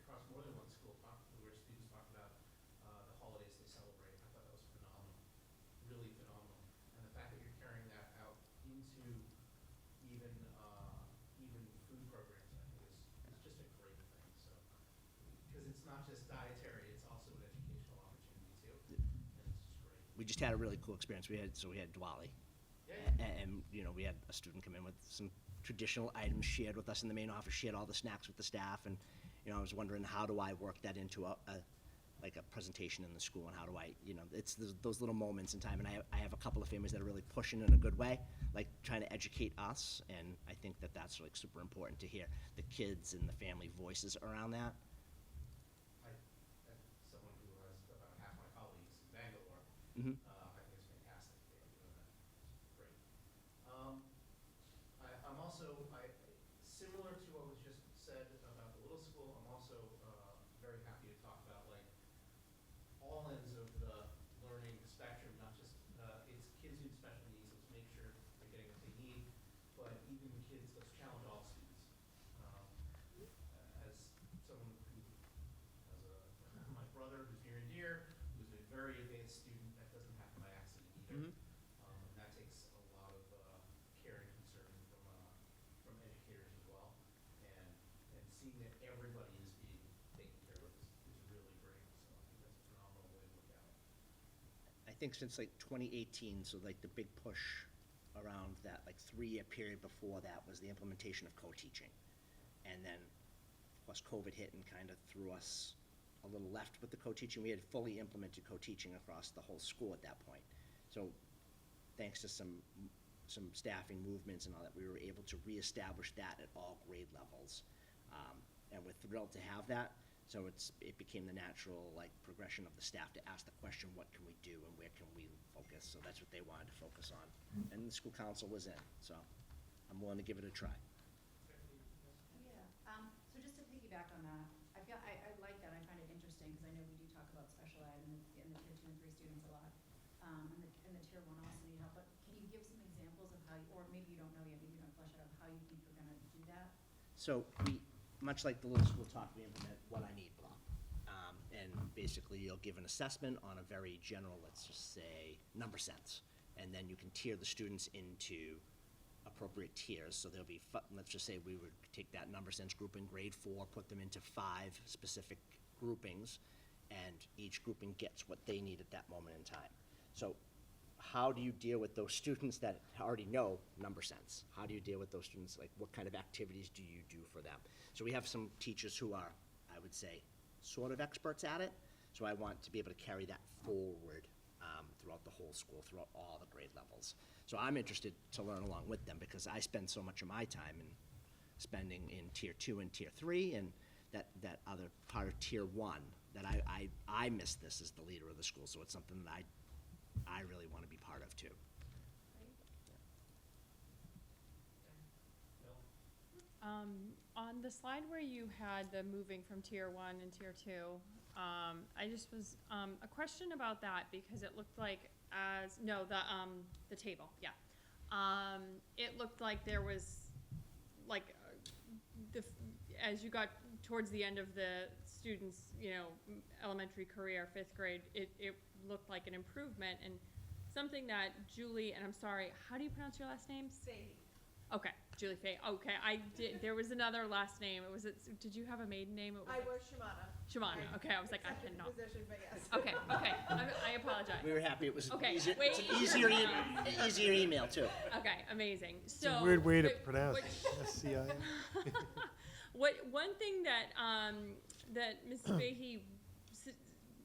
[SPEAKER 11] across more than one school where students talked about the holidays they celebrate. I thought that was phenomenal, really phenomenal. And the fact that you're carrying that out into even food programs, I think is just a great thing. So, because it's not just dietary, it's also an educational opportunity too, and it's just great.
[SPEAKER 10] We just had a really cool experience. We had Diwali.
[SPEAKER 11] Yeah.
[SPEAKER 10] And, you know, we had a student come in with some traditional items shared with us in the main office, shared all the snacks with the staff, and, you know, I was wondering, how do I work that into a presentation in the school, and how do I, you know, it's those little moments in time, and I have a couple of families that are really pushing in a good way, like trying to educate us, and I think that that's like super important to hear the kids and the family voices around that.
[SPEAKER 11] As someone who has about half my colleagues in Bangalore,
[SPEAKER 10] Mm-hmm.
[SPEAKER 11] I think it's fantastic that you're doing that. It's great. I'm also, similar to what was just said about the little school, I'm also very happy to talk about like all ends of the learning spectrum, not just it's kids with special needs. Let's make sure they're getting what they need, but even kids. Let's challenge all students. As someone who has my brother who's near and dear, who's a very advanced student, that doesn't happen by accident either.
[SPEAKER 10] Mm-hmm.
[SPEAKER 11] And that takes a lot of care and concern from educators as well. And seeing that everybody is being taken care of is really great. So I think that's a phenomenal way to look at it.
[SPEAKER 10] I think since like 2018, so like the big push around that like 3-year period before that was the implementation of co-teaching. And then Plus COVID hit and kind of threw us a little left with the co-teaching. We had fully implemented co-teaching across the whole school at that point. So thanks to some staffing movements and all that, we were able to reestablish that at all grade levels. And we're thrilled to have that. So it became the natural progression of the staff to ask the question, what can we do and where can we focus? So that's what they wanted to focus on. And the school council was in, so I'm willing to give it a try.
[SPEAKER 9] Yeah, so just to piggyback on that, I like that, I find it interesting, because I know we do talk about special ed and the tier 2 and 3 students a lot, and the tier 1 also need help, but can you give some examples of how, or maybe you don't know yet, maybe you don't flesh it out, how you think you're gonna do that?
[SPEAKER 10] So we, much like the little school talk, we implement what I need block. And basically you'll give an assessment on a very general, let's just say, number sense. And then you can tier the students into appropriate tiers. So there'll be, let's just say we would take that number sense group in grade 4, put them into 5 specific groupings, and each grouping gets what they need at that moment in time. So how do you deal with those students that already know number sense? How do you deal with those students? Like, what kind of activities do you do for them? So we have some teachers who are, I would say, sort of experts at it. So I want to be able to carry that forward throughout the whole school, throughout all the grade levels. So I'm interested to learn along with them, because I spend so much of my time in spending in tier 2 and tier 3, and that other part of tier 1 that I miss this as the leader of the school. So it's something that I really want to be part of too.
[SPEAKER 2] On the slide where you had the moving from tier 1 and tier 2, I just was, a question about that, because it looked like the table, yeah. It looked like there was, as you got towards the end of the students, elementary career, 5th grade, it looked like an improvement, and something that Julie, and I'm sorry, how do you pronounce your last name?
[SPEAKER 8] Fahey.
[SPEAKER 2] Okay, Julie Fay. Okay, I did. There was another last name. Did you have a maiden name?
[SPEAKER 8] I was Shimana.
[SPEAKER 2] Shimana. Okay, I was like, I
[SPEAKER 8] Accepted the
[SPEAKER 2] cannot.
[SPEAKER 8] position, but yes.
[SPEAKER 2] Okay. I apologize.
[SPEAKER 10] We were happy. It was
[SPEAKER 2] Okay,
[SPEAKER 10] easier,
[SPEAKER 2] wait.
[SPEAKER 10] it's an easier email too.
[SPEAKER 2] Okay, amazing. So
[SPEAKER 6] It's a weird way to
[SPEAKER 2] but-
[SPEAKER 6] pronounce
[SPEAKER 2] what-
[SPEAKER 6] SCI.
[SPEAKER 2] One thing that that Mrs. Fahey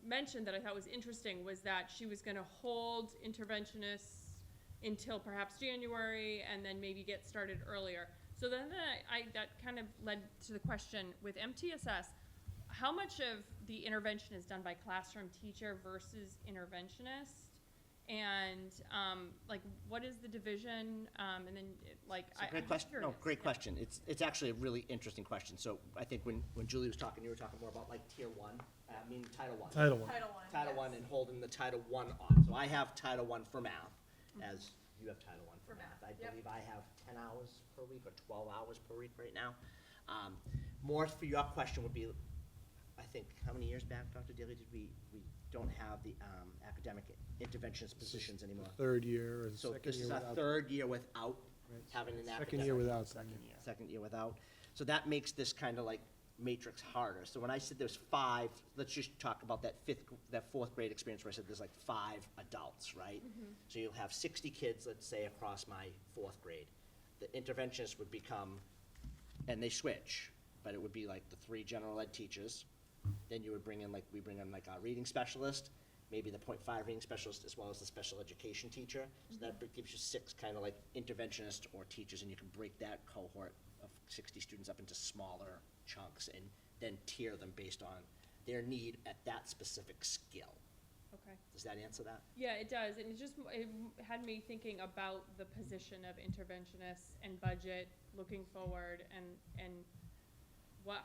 [SPEAKER 2] mentioned that I thought was interesting was that she was going to hold interventionists until perhaps January, and then maybe get started earlier. So then that kind of led to the question with MTSS, how much of the intervention is done by classroom teacher versus interventionist? And what is the division? And then
[SPEAKER 10] Great question. No, great question. It's actually a really interesting question. So I think when Julie was talking, you were talking more about tier 1, Title 1.
[SPEAKER 6] Title 1.
[SPEAKER 10] Title
[SPEAKER 8] yes.
[SPEAKER 10] 1 and holding the Title 1 on. So I have Title 1 for math, as you have Title 1 for math. I
[SPEAKER 8] Yep.
[SPEAKER 10] believe I have 10 hours per week or 12 hours per week right now. More for your question would be, I think, how many years back, Dr. Daly, did we don't have the academic interventionist positions anymore?
[SPEAKER 6] Third year or
[SPEAKER 10] So
[SPEAKER 6] second
[SPEAKER 10] this
[SPEAKER 6] year
[SPEAKER 10] is our
[SPEAKER 6] without.
[SPEAKER 10] third year without
[SPEAKER 6] Right.
[SPEAKER 10] having an academic.
[SPEAKER 6] Second year without.
[SPEAKER 10] Second year without. So that makes this kind of matrix harder. So when I said there's 5, let's just talk about that 4th grade experience where I said there's 5 adults, right? So you'll have 60 kids, let's say, across my 4th grade. The interventionist would become, and they switch, but it would be the 3 general ed teachers. Then you would bring in, we bring in our reading specialist, maybe the .5 reading specialist, as well as the special education teacher. So that gives you 6 kind of interventionists or teachers, and you can break that cohort of 60 students up into smaller chunks and then tier them based on their need at that specific skill.
[SPEAKER 2] Okay.
[SPEAKER 10] Does that answer that?
[SPEAKER 2] Yeah, it does, and it had me thinking about the position of interventionists and budget looking forward, and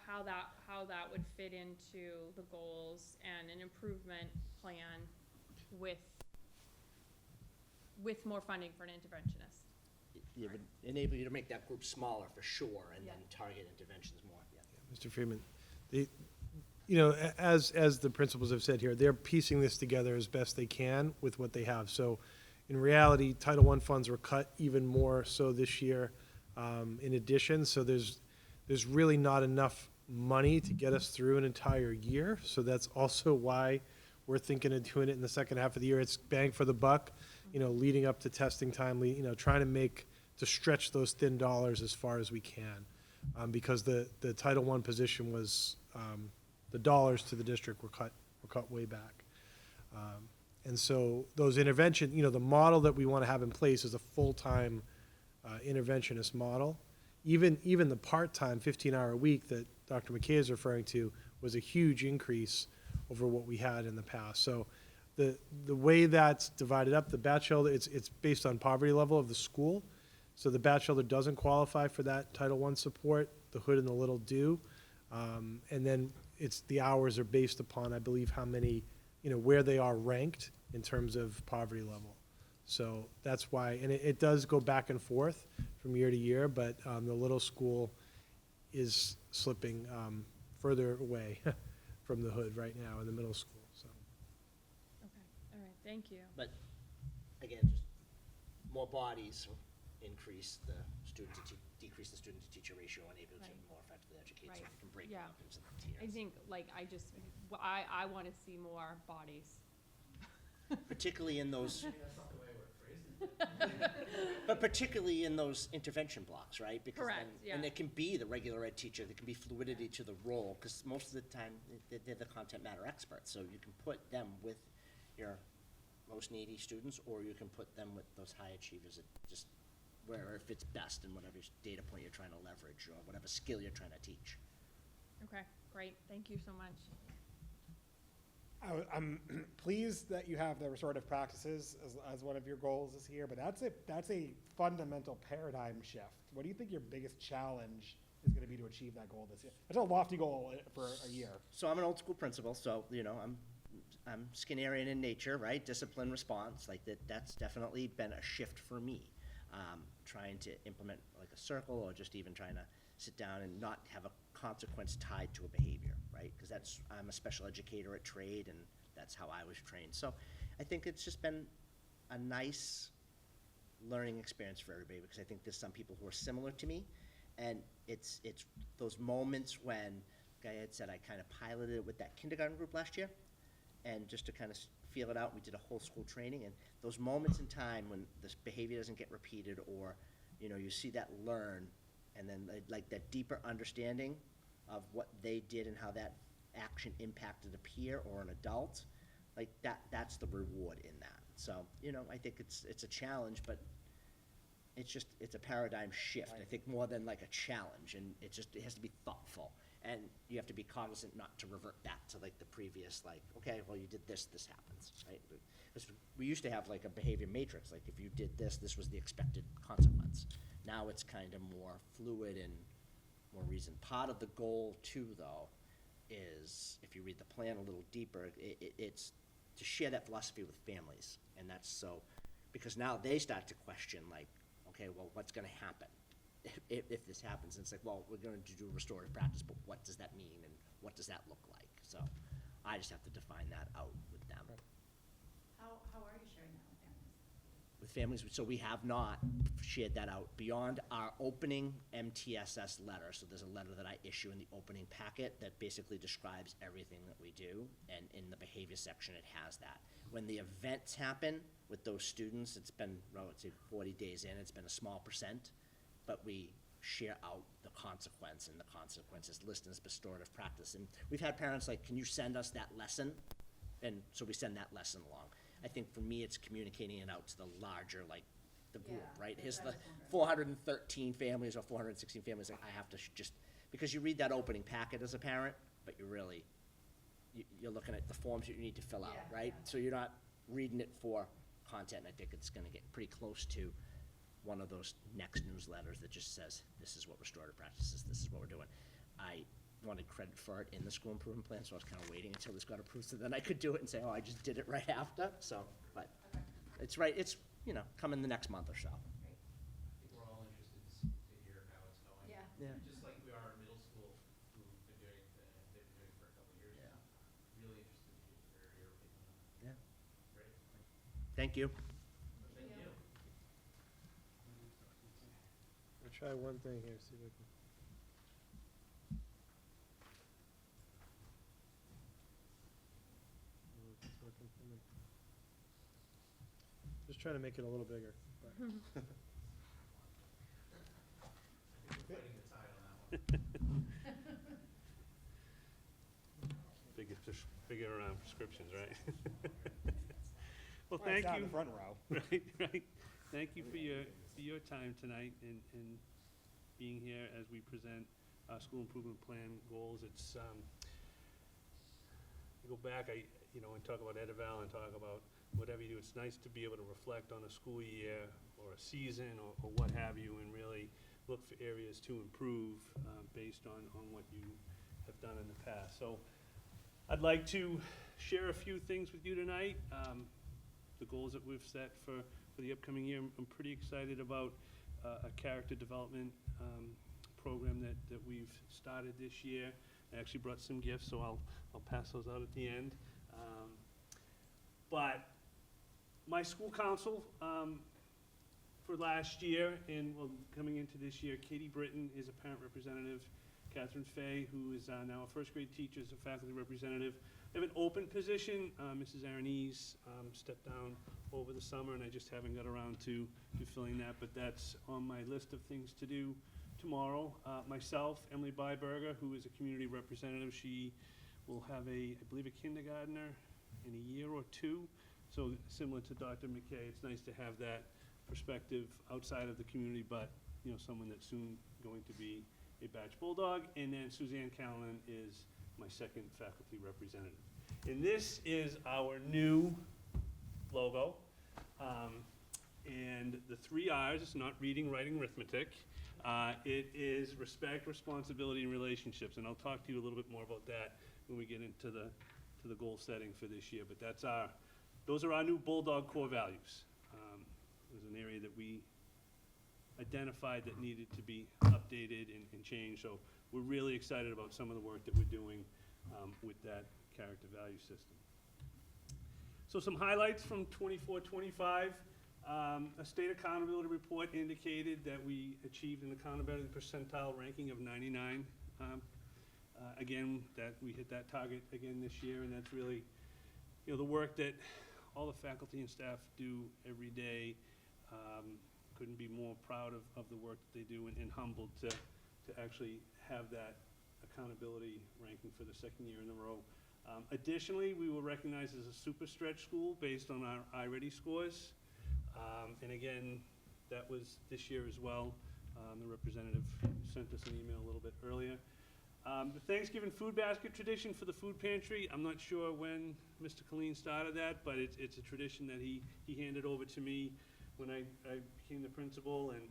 [SPEAKER 2] how that would fit into the goals and an improvement plan with more funding for an interventionist.
[SPEAKER 10] It would enable you to make that group smaller for sure, and then
[SPEAKER 2] Yeah.
[SPEAKER 10] target interventions more. Yeah.
[SPEAKER 6] Mr. Freeman, as the principals have said here, they're piecing this together as best they can with what they have. So in reality, Title I funds were cut even more so this year in addition. So there's really not enough money to get us through an entire year. So that's also why we're thinking of doing it in the second half of the year. It's bang for the buck, leading up to testing time, trying to stretch those thin dollars as far as we can.
[SPEAKER 5] because the Title I position was, the dollars to the district were cut way back. And so those intervention, the model that we want to have in place is a full-time interventionist model. Even the part-time 15-hour a week that Dr. McKay is referring to was a huge increase over what we had in the past. So the way that's divided up, the bachelor, it's based on poverty level of the school. So the bachelor doesn't qualify for that Title I support, the hood and the little do. And then the hours are based upon, I believe, how many, where they are ranked in terms of poverty level. So that's why, and it does go back and forth from year to year, but the little school is slipping further away from the hood right now in the middle school, so.
[SPEAKER 2] Okay, all right, thank you.
[SPEAKER 10] But again, just more bodies increase the decrease the student-to-teacher ratio and able to
[SPEAKER 2] Right.
[SPEAKER 10] more effectively educate, so
[SPEAKER 2] Right.
[SPEAKER 10] we can break
[SPEAKER 2] Yeah.
[SPEAKER 10] it up into the tiers.
[SPEAKER 2] I think, like, I want to see more bodies.
[SPEAKER 10] Particularly in those,
[SPEAKER 11] Maybe that's not the way I would phrase it.
[SPEAKER 10] but particularly in those intervention blocks, right? Because
[SPEAKER 2] Correct,
[SPEAKER 10] then-
[SPEAKER 2] yeah.
[SPEAKER 10] And it can be the regular ed teacher, there can be fluidity to the role, because most of the time, they're the content matter experts, so you can put them with your most needy students, or you can put them with those high achievers, it just where it fits best and whatever data point you're trying to leverage, or whatever skill you're trying to teach.
[SPEAKER 2] Okay, great, thank you so much.
[SPEAKER 5] I'm pleased that you have the restorative practices as one of your goals this year, but that's a fundamental paradigm shift. What do you think your biggest challenge is going to be to achieve that goal this year? It's a lofty goal for a year.
[SPEAKER 10] So I'm an old school principal, so, I'm Skinnerian in nature, right? Discipline response, like that's definitely been a shift for me. Trying to implement like a circle, or just even trying to sit down and not have a consequence tied to a behavior, right? Because I'm a special educator at trade, and that's how I was trained. So I think it's just been a nice learning experience for everybody, because I think there's some people who are similar to me, and it's those moments when, like I had said, I kind of piloted it with that kindergarten group last year, and just to kind of feel it out, we did a whole school training, and those moments in time when this behavior doesn't get repeated, or, you see that learn, and then like that deeper understanding of what they did and how that action impacted a peer or an adult, like that's the reward in that. So, I think it's a challenge, but it's a paradigm shift. I think more than like a challenge, and it has to be thoughtful. And you have to be cognizant not to revert back to like the previous, like, okay, well, you did this happens, right? Because we used to have like a behavior matrix, like if you did this was the expected consequence. Now it's kind of more fluid and more reasoned. Part of the goal too, though, is, if you read the plan a little deeper, it's to share that philosophy with families. And that's so, because now they start to question, like, okay, well, what's gonna happen if this happens? And it's like, well, we're going to do restorative practice, but what does that mean, and what does that look like? So I just have to define that out with them.
[SPEAKER 9] How are you sharing that with families?
[SPEAKER 10] With families, so we have not shared that out beyond our opening MTSS letter. So there's a letter that I issue in the opening packet that basically describes everything that we do, and in the behavior section, it has that. When the events happen with those students, it's been, well, let's say 40 days in, it's been a small percent, but we share out the consequence, and the consequences listed as restorative practice. And we've had parents like, can you send us that lesson? And so we send that lesson along. I think for me, it's communicating it out to the larger, like, the group,
[SPEAKER 9] Yeah,
[SPEAKER 10] right? Here's
[SPEAKER 9] that's
[SPEAKER 10] the
[SPEAKER 9] what I was wondering.
[SPEAKER 10] 413 families or 416 families, like, I have to just, because you read that opening packet as a parent, but you're really, you're looking at the forms that you need to fill out,
[SPEAKER 9] Yeah,
[SPEAKER 10] right?
[SPEAKER 9] yeah.
[SPEAKER 10] So you're not reading it for content, and I think it's gonna get pretty close to one of those next newsletters that just says, this is what restorative practice is, this is what we're doing. I wanted credit for it in the school improvement plan, so I was kind of waiting until this got approved, so then I could do it and say, oh, I just did it right after, so, but it's right, it's, coming the next month or so.
[SPEAKER 11] I think we're all interested to hear how it's going.
[SPEAKER 9] Yeah.
[SPEAKER 10] Yeah.
[SPEAKER 11] Just like we are in middle school, who've been doing, they've been doing for a couple of years
[SPEAKER 10] Yeah.
[SPEAKER 11] now. Really interested to hear your opinion on it.
[SPEAKER 10] Yeah.
[SPEAKER 11] Great.
[SPEAKER 10] Thank you.
[SPEAKER 11] Thank you.
[SPEAKER 5] I'll try one thing here, see if I can. It's working for me. Just trying to make it a little bigger. but-
[SPEAKER 11] I think we're fighting the tide on that one.
[SPEAKER 7] Bigger prescriptions, right? Well,
[SPEAKER 5] Why it's
[SPEAKER 7] thank
[SPEAKER 5] not in
[SPEAKER 7] you.
[SPEAKER 5] the front row.
[SPEAKER 7] Right. Thank you for your time tonight and being here as we present our school improvement plan goals. It's, you go back, and talk about Ed Eval and talk about whatever you do, it's nice to be able to reflect on a school year or a season or what have you, and really look for areas to improve based on what you have done in the past. So I'd like to share a few things with you tonight. The goals that we've set for the upcoming year. I'm pretty excited about a character development program that we've started this year. I actually brought some gifts, so I'll pass those out at the end. But my school council for last year and coming into this year, Katie Britton is a parent representative. Catherine Fay, who is now a first grade teacher, is a faculty representative. They have an open position. Mrs. Aronese stepped down over the summer, and I just haven't got around to filling that, but that's on my list of things to do tomorrow. Myself, Emily Byberger, who is a community representative, she will have I believe a kindergartner in a year or two. So similar to Dr. McKay, it's nice to have that perspective outside of the community, but someone that's soon going to be a Batch Bulldog. And then Suzanne Callan is my second faculty representative. And this is our new logo. And the 3 R's, it's not reading, writing, arithmetic. It is respect, responsibility, and relationships. And I'll talk to you a little bit more about that when we get into the goal setting for this year. But those are our new Bulldog core values. It was an area that we identified that needed to be updated and changed. So we're really excited about some of the work that we're doing with that character value system. So some highlights from 24-25. A state accountability report indicated that we achieved an accountability percentile ranking of 99. Again, that we hit that target again this year, and that's really the work that all the faculty and staff do every day. Couldn't be more proud of the work that they do and humbled to actually have that accountability ranking for the second year in a row. Additionally, we were recognized as a super stretch school based on our iReady scores. And again, that was this year as well. The representative sent us an email a little bit earlier. The Thanksgiving food basket tradition for the food pantry, I'm not sure when Mr. Colleen started that, but it's a tradition that he handed over to me when I became the principal, and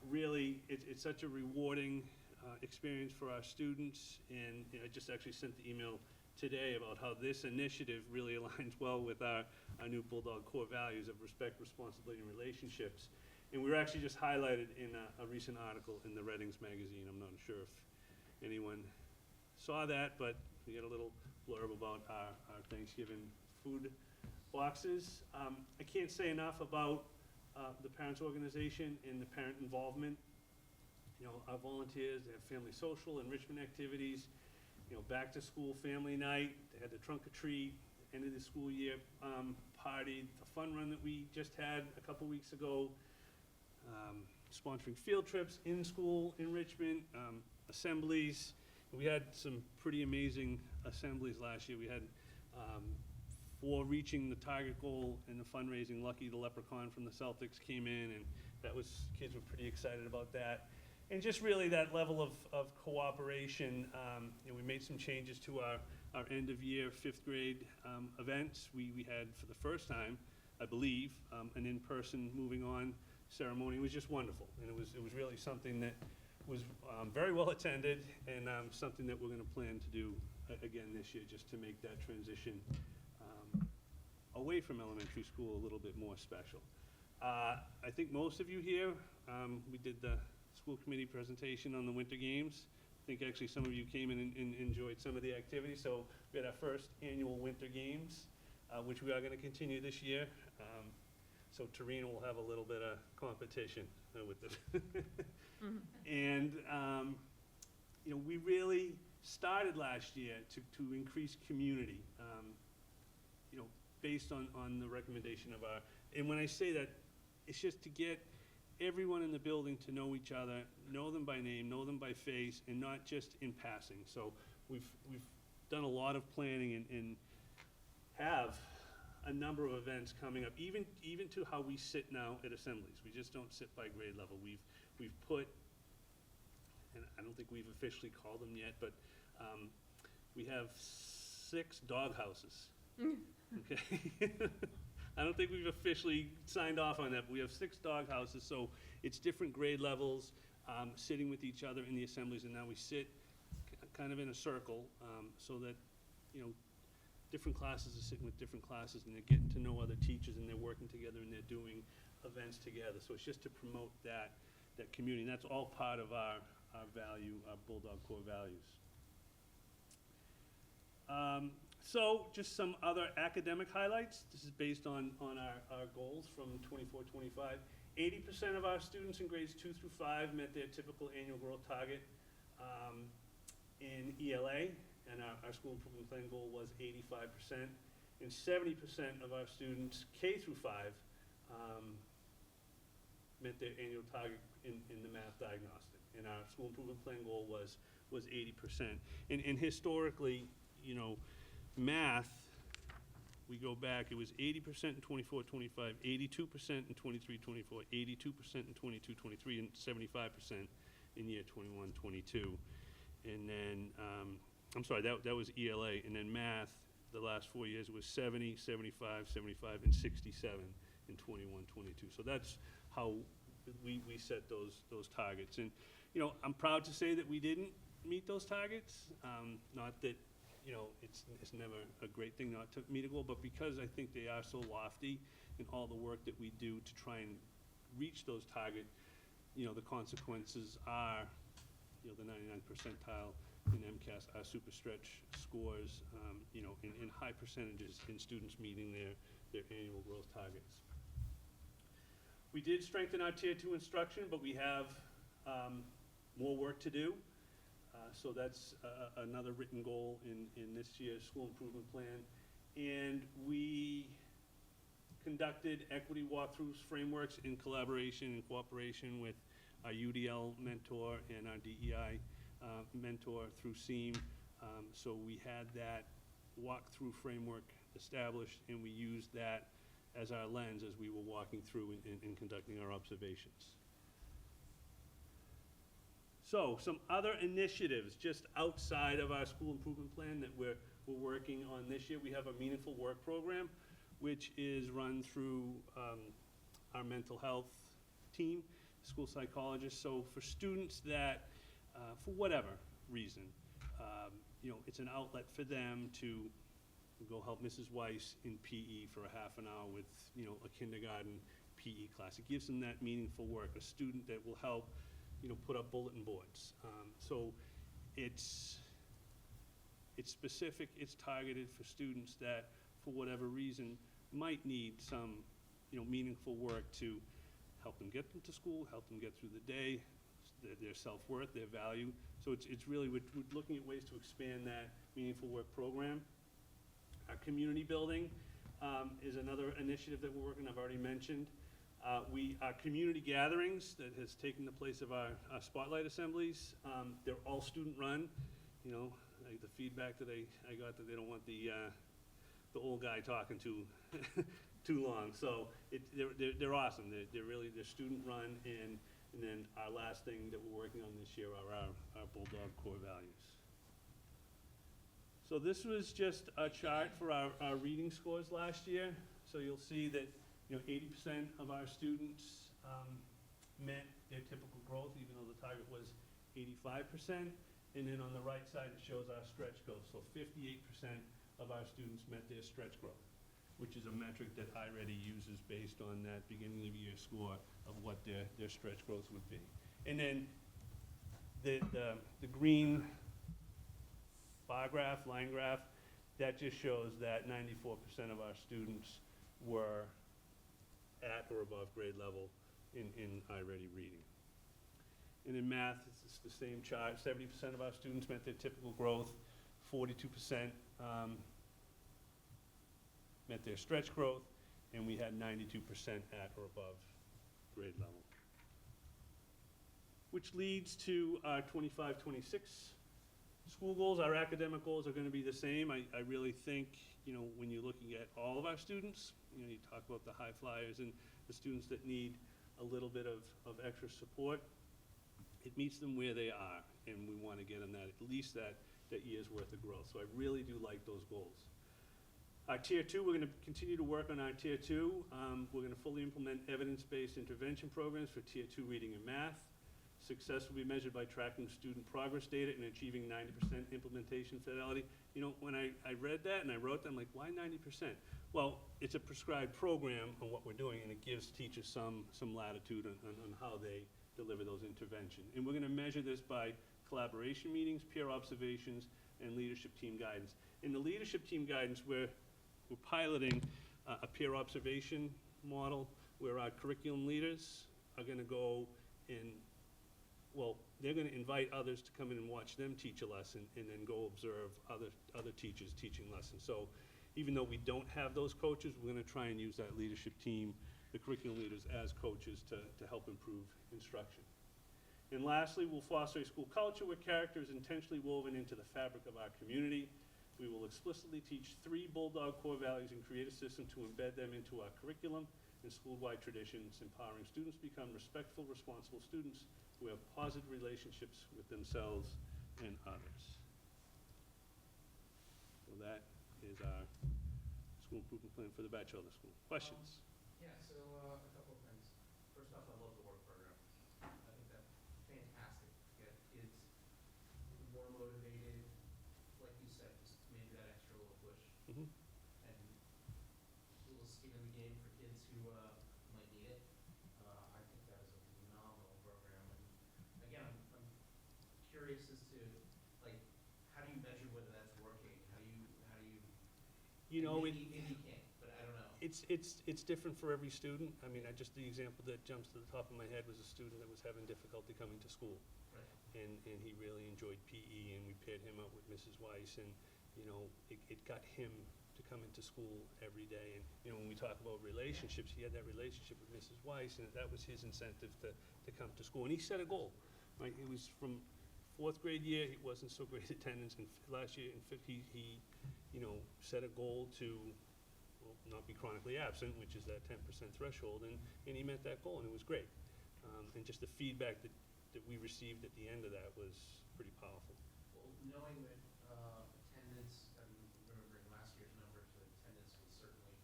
[SPEAKER 7] really it's such a rewarding experience for our students. And I just actually sent the email today about how this initiative really aligns well with our new Bulldog core values of respect, responsibility, and relationships. And we were actually just highlighted in a recent article in the Reddings magazine. I'm not sure if anyone saw that, but we got a little blurb about our Thanksgiving food boxes. I can't say enough about the parents' organization and the parent involvement. Our volunteers, they have family social, enrichment activities, back to school family night. They had the trunk or treat, end of the school year party, the fun run that we just had a couple weeks ago, sponsoring field trips, in-school enrichment, assemblies. We had some pretty amazing assemblies last year. We had 4 reaching the target goal in the fundraising. Lucky the leprechaun from the Celtics came in, and kids were pretty excited about that. And just really that level of cooperation. We made some changes to our end of year 5th grade events. We had, for the first time, I believe, an in-person moving on ceremony. It was just wonderful, and it was really something that was very well attended, and something that we're going to plan to do again this year, just to make that transition away from elementary school a little bit more special. I think most of you here, we did the school committee presentation on the Winter Games. I think actually some of you came in and enjoyed some of the activities. So we had our first annual Winter Games, which we are going to continue this year. So Tarina will have a little bit of competition with it. And we really started last year to increase community, based on the recommendation of and when I say that, it's just to get everyone in the building to know each other, know them by name, know them by face, and not just in passing. So we've done a lot of planning and have a number of events coming up, even to how we sit now at assemblies. We just don't sit by grade level. We've put, and I don't think we've officially called them yet, but we have 6 dog houses. Okay. I don't think we've officially signed off on that, but we have 6 dog houses, so it's different grade levels, sitting with each other in the assemblies, and now we sit kind of in a circle, so that, you know, different classes are sitting with different classes, and they're getting to know other teachers, and they're working together, and they're doing events together. So it's just to promote that community, and that's all part of our value, our Bulldog core values. So just some other academic highlights. This is based on our goals from 24-25. 80% of our students in grades 2 through 5 met their typical annual growth target in ELA, and our school improvement plan goal was 85%. And 70% of our students, K through 5, met their annual target in the math diagnostic. And our school improvement plan goal was 80%. And historically, you know, math, we go back, it was 80% in 24-25, 82% in 23-24, 82% in 22-23, and 75% in year 21-22. And then, I'm sorry, that was ELA. And then math, the last 4 years, it was 70, 75, 75, and 67 in 21-22. So that's how we set those targets. And, you know, I'm proud to say that we didn't meet those targets. Not that, you know, it's never a great thing not to meet a goal, but because I think they are so lofty in all the work that we do to try and reach those targets, you know, the consequences are, you know, the 99th percentile in MCAS, our super stretch scores, you know, in high percentages in students meeting their annual growth targets. We did strengthen our Tier 2 instruction, but we have more work to do. So that's another written goal in this year's school improvement plan. And we conducted equity walkthroughs frameworks in collaboration and cooperation with our UDL mentor and our DEI mentor through SEAM. So we had that walkthrough framework established, and we used that as our lens as we were walking through and conducting our observations. So some other initiatives just outside of our school improvement plan that we're working on this year. We have a meaningful work program, which is run through our mental health team, school psychologists. So for students that, for whatever reason, you know, it's an outlet for them to go help Mrs. Weiss in PE for a half an hour with, you know, a kindergarten PE class. It gives them that meaningful work, a student that will help, you know, put up bulletin boards. So it's specific, it's targeted for students that, for whatever reason, might need some, you know, meaningful work to help them get them to school, help them get through the day, their self-worth, their value. So it's really, we're looking at ways to expand that meaningful work program. Our community building is another initiative that we're working on, I've already mentioned. Our community gatherings that has taken the place of our spotlight assemblies, they're all student-run. You know, like the feedback that I got that they don't want the old guy talking too long. So they're awesome. They're student-run, and then our last thing that we're working on this year are our Bulldog core values. So this was just a chart for our reading scores last year. So you'll see that, you know, 80% of our students met their typical growth, even though the target was 85%. And then on the right side, it shows our stretch growth. So 58% of our students met their stretch growth, which is a metric that iReady uses based on that beginning of year score of what their stretch growth would be. And then the green bar graph, line graph, that just shows that 94% of our students were at or above grade level in iReady reading. And in math, it's the same chart. 70% of our students met their typical growth, 42% met their stretch growth, and we had 92% at or above grade level. which leads to our 25, 26 school goals. Our academic goals are gonna be the same. I really think, you know, when you're looking at all of our students, you know, you talk about the high flyers and the students that need a little bit of extra support, it meets them where they are, and we wanna get them that, at least that year's worth of growth. So I really do like those goals. Our tier two, we're gonna continue to work on our tier two. We're gonna fully implement evidence-based intervention programs for tier two reading and math. Success will be measured by tracking student progress data and achieving 90% implementation fidelity. You know, when I read that and I wrote that, I'm like, why 90%? Well, it's a prescribed program on what we're doing, and it gives teachers some latitude on how they deliver those interventions. And we're gonna measure this by collaboration meetings, peer observations, and leadership team guidance. In the leadership team guidance, we're piloting a peer observation model where our curriculum leaders are gonna go and, well, they're gonna invite others to come in and watch them teach a lesson and then go observe other teachers teaching lessons. So even though we don't have those coaches, we're gonna try and use that leadership team, the curriculum leaders as coaches to help improve instruction. And lastly, we'll foster a school culture where character is intentionally woven into the fabric of our community. We will explicitly teach 3 Bulldog core values and create a system to embed them into our curriculum and school-wide traditions, empowering students to become respectful, responsible students who have positive relationships with themselves and others. So that is our school improvement plan for the Batchelder School. Questions?
[SPEAKER 11] Yeah, so a couple of things. First off, I love the work program. I think that's fantastic to get kids more motivated, like you said, just maybe that extra little push.
[SPEAKER 7] Mhm.
[SPEAKER 11] And a little skin in the game for kids who might need it. I think that is a phenomenal program. And again, I'm curious as to, like, how do you measure whether that's working? How do you?
[SPEAKER 7] You know,
[SPEAKER 11] maybe you can't, but I don't know.
[SPEAKER 7] it's different for every student. I mean, the example that jumps to the top of my head was a student that was having difficulty coming to school.
[SPEAKER 11] Right.
[SPEAKER 7] And he really enjoyed PE, and we paired him up with Mrs. Weiss, and, you know, it got him to come into school every day. And, you know, when we talk about relationships, he had that relationship with Mrs. Weiss, and that was his incentive to come to school. And he set a goal, right? It was from 4th grade year, he wasn't so great attendance, and last year in 5th, he, you know, set a goal to, well, not be chronically absent, which is that 10% threshold, and he met that goal, and it was great. And just the feedback that we received at the end of that was pretty powerful.
[SPEAKER 11] Well, knowing that attendance, I mean, remembering last year's numbers, attendance was certainly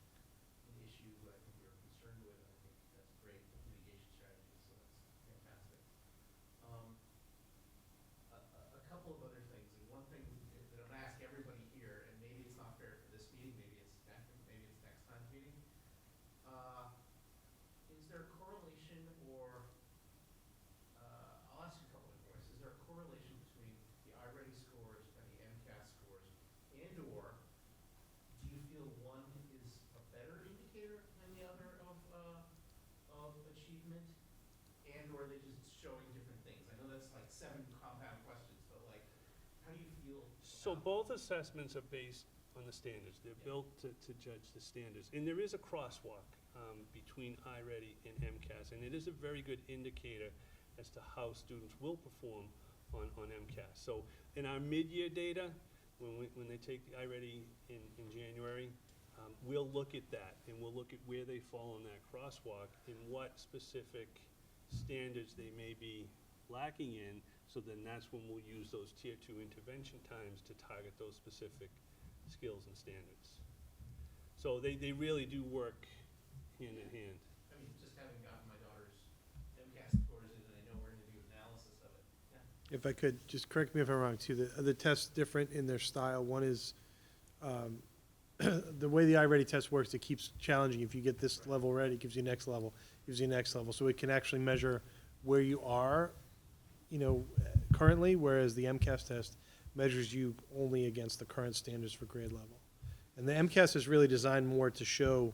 [SPEAKER 11] an issue I think we were concerned with, and I think that's great mitigation strategy, so that's fantastic. A couple of other things, and one thing that I'm gonna ask everybody here, and maybe it's not fair for this meeting, maybe it's next time's meeting. Is there a correlation or, I'll ask you a couple of points. Is there a correlation between the iReady scores and the MCAS scores? And/or do you feel one is a better indicator than the other of achievement? And/or are they just showing different things? I know that's like 7 compound questions, but like, how do you feel?
[SPEAKER 7] So
[SPEAKER 11] about-
[SPEAKER 7] both assessments are based on the standards. They're built to judge the standards. And there is a crosswalk between iReady and MCAS, and it is a very good indicator as to how students will perform on MCAS. So in our mid-year data, when they take the iReady in January, we'll look at that, and we'll look at where they fall on that crosswalk and what specific standards they may be lacking in, so then that's when we'll use those tier 2 intervention times to target those specific skills and standards. So they really do work hand in hand.
[SPEAKER 11] I mean, just having gotten my daughter's MCAS scores in, and I know we're gonna do analysis of it. Yeah.
[SPEAKER 6] If I could, just correct me if I'm wrong too, the tests different in their style. One is, the way the iReady test works, it keeps challenging. If you get this level right, it gives you next level, gives you next level. So it can actually measure where you are, you know, currently, whereas the MCAS test measures you only against the current standards for grade level. And the MCAS is really designed more to show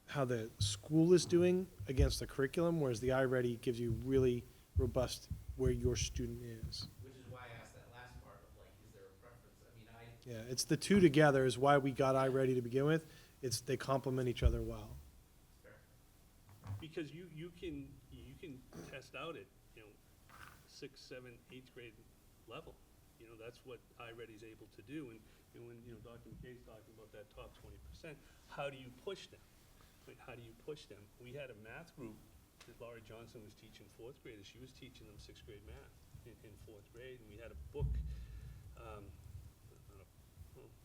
[SPEAKER 6] how the school is doing against the curriculum, whereas the iReady gives you really robust where your student is.
[SPEAKER 11] Which is why I asked that last part of like, is there a preference? I mean,
[SPEAKER 6] Yeah, it's the two together is why we got iReady to begin with. They complement each other well.
[SPEAKER 11] fair.
[SPEAKER 7] Because you can test out at, you know, 6th, 7th, 8th grade level. You know, that's what iReady's able to do. And when, Dr. McKay's talking about that top 20%, how do you push them? How do you push them? We had a math group that Laurie Johnson was teaching 4th graders. She was teaching them 6th grade math in 4th grade. And we had a book,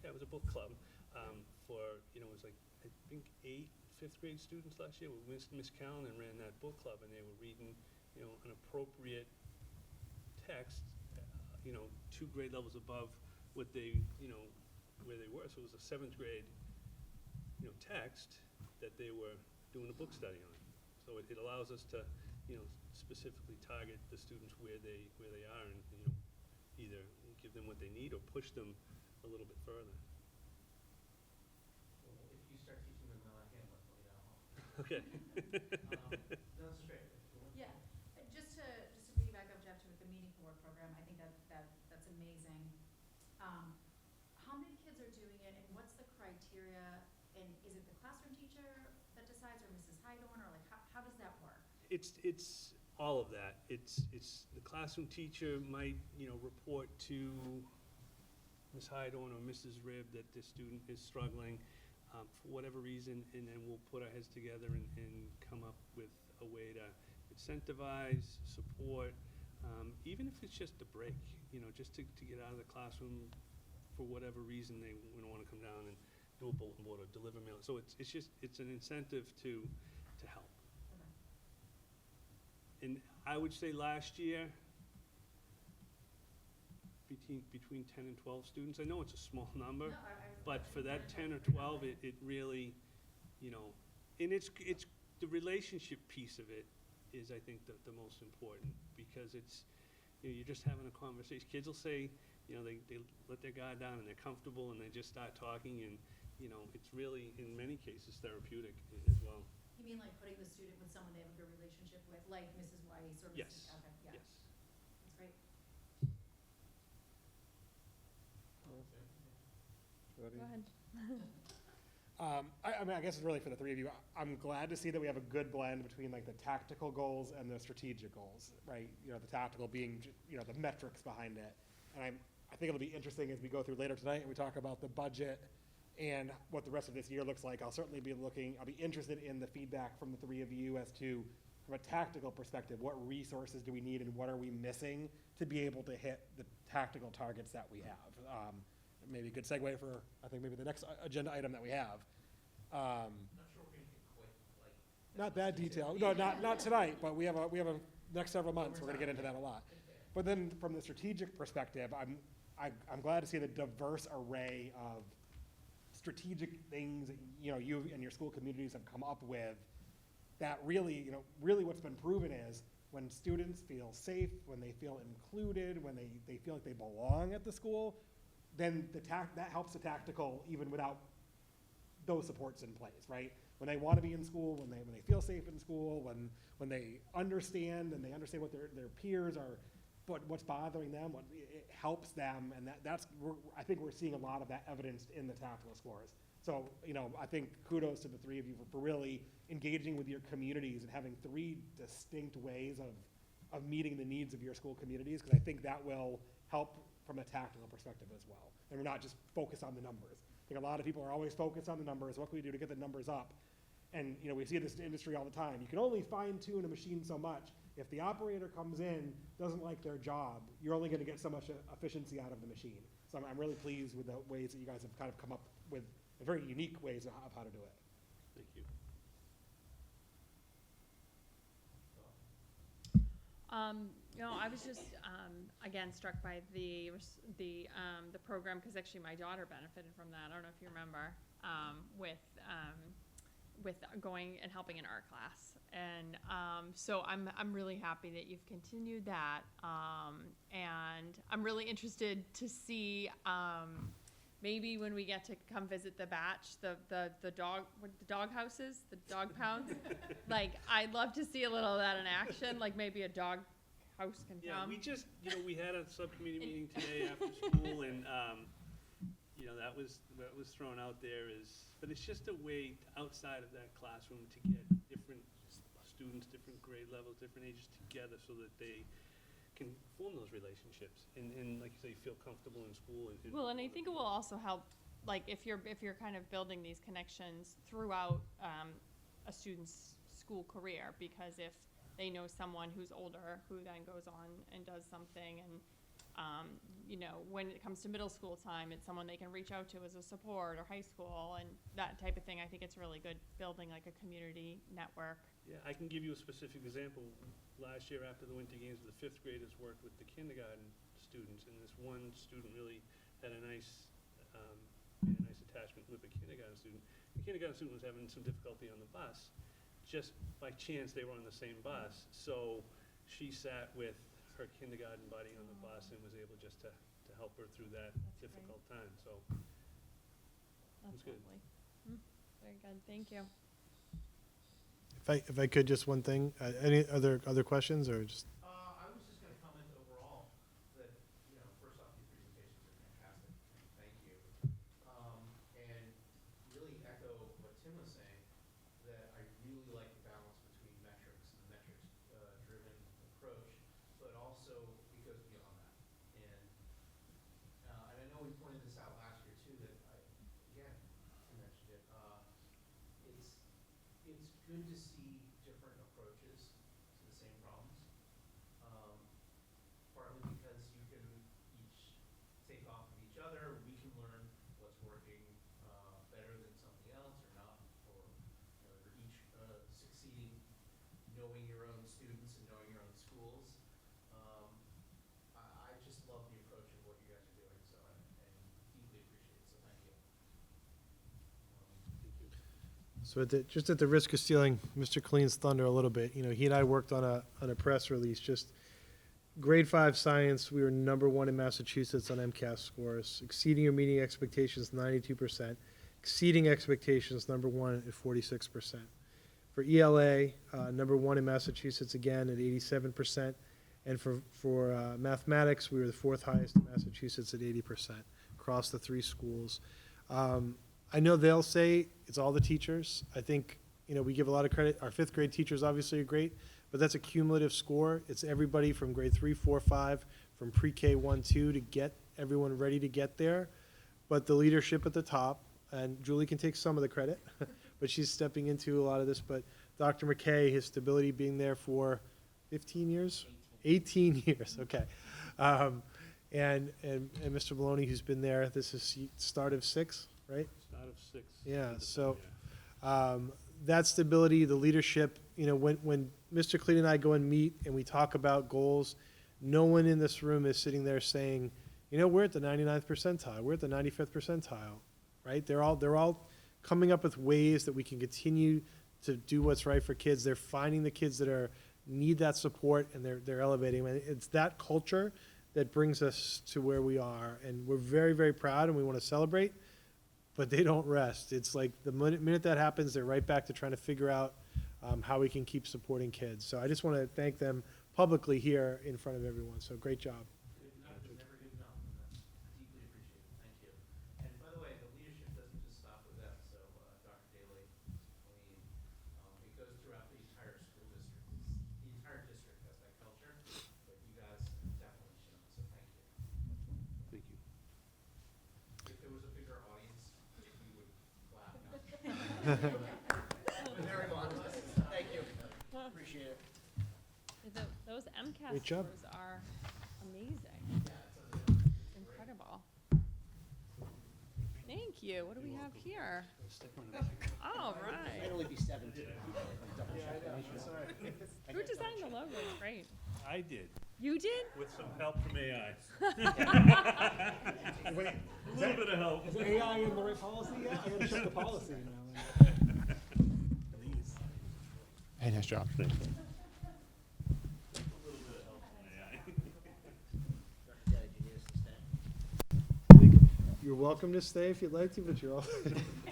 [SPEAKER 7] it was a book club for, it was like, I think 8 5th grade students last year. Miss Callan ran that book club, and they were reading, an appropriate text, 2 grade levels above what they, where they were. So it was a 7th grade, text that they were doing a book study on. So it allows us to, specifically target the students where they are, and, either give them what they need or push them a little bit further.
[SPEAKER 11] Well, if you start teaching them how to handle it, let me know.
[SPEAKER 7] Okay.
[SPEAKER 11] No, that's great.
[SPEAKER 9] Yeah, just to piggyback up, Jeff, to the Meaningful Work program, I think that's amazing. How many kids are doing it, and what's the criteria? And is it the classroom teacher that decides, or Mrs. Hydorn, or like how does that work?
[SPEAKER 7] It's all of that. It's the classroom teacher might, report to Ms. Hydorn or Mrs. Ribb that the student is struggling for whatever reason, and then we'll put our heads together and come up with a way to incentivize, support, even if it's just a break, just to get out of the classroom for whatever reason they want to come down and do a bulletin board or deliver mail. So it's an incentive to help.
[SPEAKER 9] Okay.
[SPEAKER 7] And I would say last year, between 10 and 12 students, I know it's a small number,
[SPEAKER 9] No,
[SPEAKER 7] but for that 10 or 12, it really, and it's the relationship piece of it is, I think, the most important, because it's, you're just having a conversation. Kids will say, they let their guard down and they're comfortable and they just start talking, and, it's really, in many cases, therapeutic as well.
[SPEAKER 9] You mean like putting the student with someone they have a good relationship with, like Mrs. Weiss or Mrs.
[SPEAKER 7] Yes.
[SPEAKER 9] Okay, yeah,
[SPEAKER 7] Yes.
[SPEAKER 9] that's great.
[SPEAKER 2] Go ahead.
[SPEAKER 5] I guess it's really for the three of you. I'm glad to see that we have a good blend between like the tactical goals and the strategic goals, right? The tactical being, the metrics behind it. And I think it'll be interesting as we go through later tonight and we talk about the budget and what the rest of this year looks like. I'll certainly be I'll be interested in the feedback from the three of you as to, from a tactical perspective, what resources do we need and what are we missing to be able to hit the tactical targets that we have. Maybe a good segue for, I think, maybe the next agenda item that we have.
[SPEAKER 11] Not sure if we can quite, like.
[SPEAKER 5] Not that detailed, no, not tonight, but we have a next several months, we're gonna get into that a lot. But then from the strategic perspective, I'm glad to see the diverse array of strategic things that, you and your school communities have come up with that really, really what's been proven is when students feel safe, when they feel included, when they feel like they belong at the school, then that helps the tactical even without those supports in place, right? When they want to be in school, when they feel safe in school, when they understand and they understand what their peers are, what's bothering them, it helps them, and I think we're seeing a lot of that evidenced in the tactical scores. So, I think kudos to the three of you for really engaging with your communities and having three distinct ways of meeting the needs of your school communities, because I think that will help from a tactical perspective as well. And we're not just focused on the numbers. I think a lot of people are always focused on the numbers. What can we do to get the numbers up? And we see this in industry all the time. You can only fine tune a machine so much. If the operator comes in, doesn't like their job, you're only going to get so much efficiency out of the machine. So I'm really pleased with the ways that you guys have kind of come up with very unique ways of how to do it.
[SPEAKER 7] Thank you.
[SPEAKER 2] I was just again struck by the program, because actually my daughter benefited from that. I don't know if you remember, with going and helping in art class, and so I'm really happy that you've continued that, and I'm really interested to see. Maybe when we get to come visit the batch, the dog houses, the dog pounds, like I'd love to see a little of that in action, like maybe a dog house can
[SPEAKER 7] Yeah,
[SPEAKER 2] come.
[SPEAKER 7] we just, we had a subcommittee meeting today after school, and, that was thrown out there but it's just a way outside of that classroom to get different students, different grade levels, different ages together so that they can form those relationships and like you say, feel comfortable in school and.
[SPEAKER 2] Well, and I think it will also help, like, if you're kind of building these connections throughout a student's school career, because if they know someone who's older who then goes on and does something, and you know, when it comes to middle school time, it's someone they can reach out to as a support, or high school and that type of thing. I think it's really good building like a community network.
[SPEAKER 7] Yeah, I can give you a specific example. Last year after the winter games, the 5th graders worked with the kindergarten students, and this one student really had a nice attachment with the kindergarten student. The kindergarten student was having some difficulty on the bus. Just by chance, they were on the same bus, so she sat with her kindergarten buddy on the bus and was able just to help her through that difficult time, so.
[SPEAKER 2] That's
[SPEAKER 7] good.
[SPEAKER 2] lovely. Very good, thank you.
[SPEAKER 12] If I could, just one thing, any other questions or just?
[SPEAKER 11] I was just gonna comment overall that, you know, first off, these presentations are fantastic, thank you. And really echo what Tim was saying, that I really like the balance between metrics and the metrics driven approach, but also it goes beyond that. And I know we pointed this out last year too, that again, Tim mentioned it, it's good to see different approaches to the same problems. Partly because you can each take off of each other, we can learn what's working better than something else or not, or you know, you're each succeeding knowing your own students and knowing your own schools. I just love the approach of what you guys are doing, so and deeply appreciate it, so thank you.
[SPEAKER 12] So just at the risk of stealing Mr. Clean's thunder a little bit, you know, he and I worked on a press release, just grade 5 science, we were #1 in Massachusetts on MCAS scores, exceeding or meeting expectations 92%, exceeding expectations #1 at 46%. For ELA, #1 in Massachusetts again at 87%, and for mathematics, we were the 4th highest in Massachusetts at 80% across the 3 schools. I know they'll say it's all the teachers. I think, you know, we give a lot of credit. Our 5th grade teachers obviously are great, but that's a cumulative score. It's everybody from grade 3, 4, 5, from pre-K 1, 2 to get everyone ready to get there. But the leadership at the top, and Julie can take some of the credit, but she's stepping into a lot of this. But Dr. McKay, his stability being there for 15 years? 18 years, okay. And Mr. Maloney, who's been there, this is start of 6, right?
[SPEAKER 7] Start of 6.
[SPEAKER 12] Yeah, so that stability, the leadership, you know, when Mr. Clean and I go and meet and we talk about goals, no one in this room is sitting there saying, you know, we're at the 99th percentile, we're at the 95th percentile, right? They're all coming up with ways that we can continue to do what's right for kids. They're finding the kids that need that support, and they're elevating. And it's that culture that brings us to where we are, and we're very, very proud, and we want to celebrate. But they don't rest. It's like the minute that happens, they're right back to trying to figure out how we can keep supporting kids. So I just want to thank them publicly here in front of everyone. So great job.
[SPEAKER 11] Never give enough, and that's deeply appreciated, thank you. And by the way, the leadership doesn't just stop with them, so Dr. Daly, Colleen, it goes throughout the entire school district. The entire district has that culture, but you guys have definitely shown it, so thank you.
[SPEAKER 7] Thank you.
[SPEAKER 11] If there was a bigger audience, we would clap. Very well, thank you, appreciate it.
[SPEAKER 2] Those MCAS
[SPEAKER 12] Great job.
[SPEAKER 2] scores are amazing. Incredible. Thank you. What do we have here? All right.
[SPEAKER 10] Might only be 17.
[SPEAKER 2] Who designed the logo? It's great.
[SPEAKER 7] I did,
[SPEAKER 2] You did?
[SPEAKER 7] with some help from AI.
[SPEAKER 5] Wait,
[SPEAKER 7] A little bit of help.
[SPEAKER 5] is AI in the right policy yet? I gotta check the policy now.
[SPEAKER 1] Hey, nice job.
[SPEAKER 7] A little bit of help from AI.
[SPEAKER 10] Dr. Daly, do you need us to stay?
[SPEAKER 12] You're welcome to stay if you'd like to, but you're all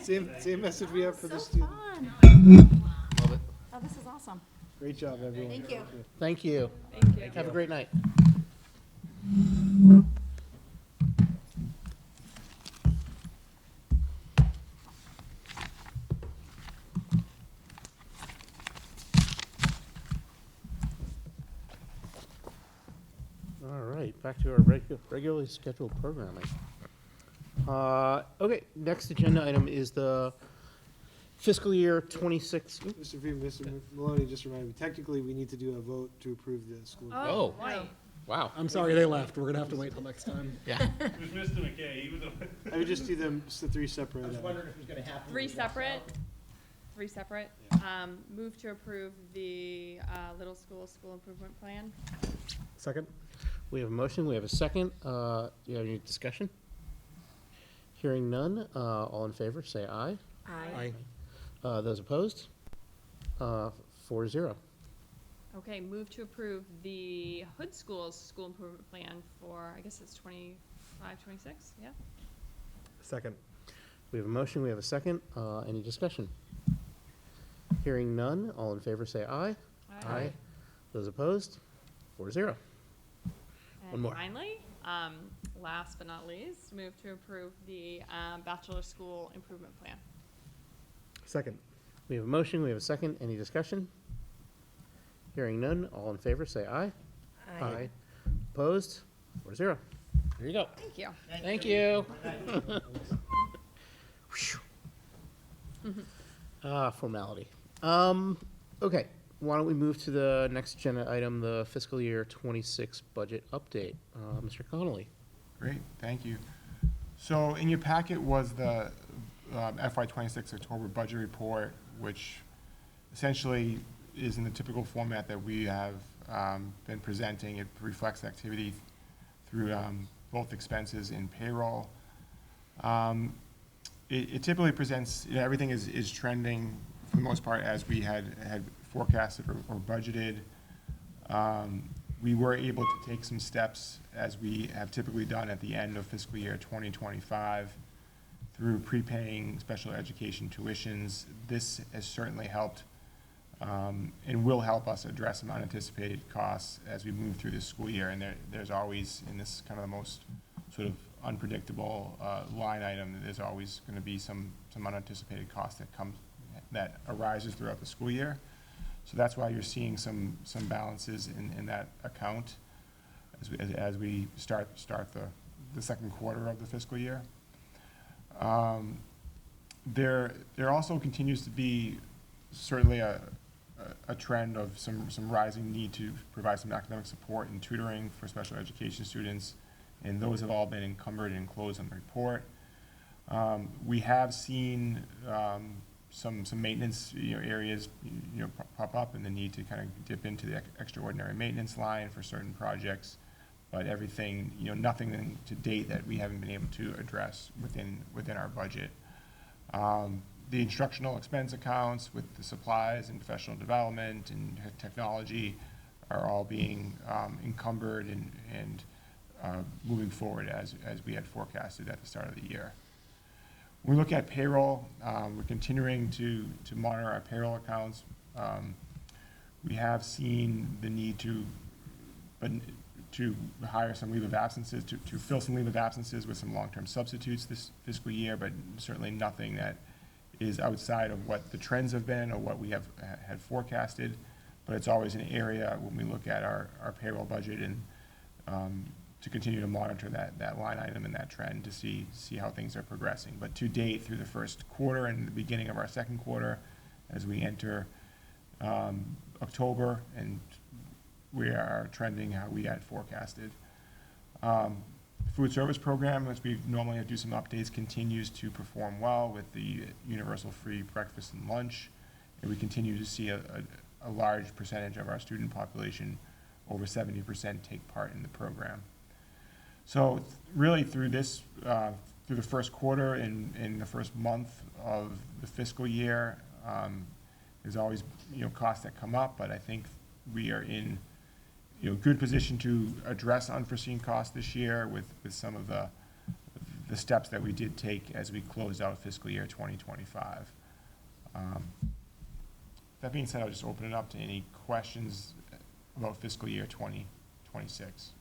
[SPEAKER 12] same message we have for the
[SPEAKER 9] So
[SPEAKER 12] students.
[SPEAKER 9] fun.
[SPEAKER 1] Love it.
[SPEAKER 9] Oh, this is awesome.
[SPEAKER 12] Great job, everyone.
[SPEAKER 3] Thank you.
[SPEAKER 1] Thank you.
[SPEAKER 2] Thank you.
[SPEAKER 1] Have a great night. back to our regularly scheduled programming. Okay, next agenda item is the fiscal year 26.
[SPEAKER 12] Mr. Maloney just reminded me, technically, we need to do a vote to approve the school.
[SPEAKER 1] Oh.
[SPEAKER 2] Right.
[SPEAKER 1] Wow.
[SPEAKER 5] I'm sorry they left. We're gonna have to wait till next time.
[SPEAKER 1] Yeah.
[SPEAKER 7] It was Mr. McKay, he was the.
[SPEAKER 12] I would just do them, just the three separate.
[SPEAKER 10] I was wondering if it was gonna happen.
[SPEAKER 2] Three
[SPEAKER 10] when we walked
[SPEAKER 2] separate?
[SPEAKER 10] out.
[SPEAKER 2] Three separate. Move to approve the little school improvement plan.
[SPEAKER 5] Second?
[SPEAKER 1] We have a motion, we have a second. Do you have any discussion? Hearing none, all in favor, say aye.
[SPEAKER 3] Aye.
[SPEAKER 1] Those opposed? 4-0.
[SPEAKER 2] Okay, move to approve the Hood Schools school improvement plan for, I guess it's 25, 26, yeah?
[SPEAKER 5] Second.
[SPEAKER 1] We have a motion, we have a second. Any discussion? Hearing none, all in favor, say aye. Those opposed? 4-0. One more.
[SPEAKER 2] And finally, last but not least, move to approve the bachelor school improvement plan.
[SPEAKER 5] Second.
[SPEAKER 1] We have a motion, we have a second. Any discussion? Hearing none, all in favor, say aye. Opposed? 4-0. There you go.
[SPEAKER 2] Thank you.
[SPEAKER 1] Thank you. Formality. Okay, why don't we move to the next agenda item, the fiscal year 26 budget update. Mr. Connolly.
[SPEAKER 13] Great, thank you. So in your packet was the FY '26 October budget report, which essentially is in the typical format that we have been presenting. It reflects activity through both expenses and payroll. It typically presents, everything is trending for the most part as we had forecasted or budgeted. We were able to take some steps, as we have typically done at the end of fiscal year 2025, through prepaying special education tuitions. This has certainly helped and will help us address some unanticipated costs as we move through this school year. And there's always, in this kind of the most sort of unpredictable line item, there's always going to be some unanticipated cost that arises throughout the school year. So that's why you're seeing some balances in that account as we start the second quarter of the fiscal year. There also continues to be certainly a trend of some rising need to provide some academic support and tutoring for special education students, and those have all been encumbered and enclosed in the report. We have seen some maintenance areas pop up, and the need to kind of dip into the extraordinary maintenance line for certain projects, but everything, nothing to date that we haven't been able to address within our budget. The instructional expense accounts with the supplies and professional development and technology are all being encumbered and moving forward as we had forecasted at the start of the year. When we look at payroll, we're continuing to monitor our payroll accounts. We have seen the need to hire some leave of absences, to fill some leave of absences with some long-term substitutes this fiscal year, but certainly nothing that is outside of what the trends have been or what we had forecasted. But it's always an area when we look at our payroll budget and to continue to monitor that line item and that trend to see how things are progressing. But to date, through the first quarter and the beginning of our second quarter, as we enter October, and we are trending how we had forecasted. Food service program, as we normally do some updates, continues to perform well with the universal free breakfast and lunch. And we continue to see a large percentage of our student population, over 70%, take part in the program. So really through through the first quarter and the first month of the fiscal year, there's always costs that come up, but I think we are in good position to address unforeseen costs this year with some of the steps that we did take as we closed out fiscal year 2025. That being said, I'll just open it up to any questions about fiscal year 2026.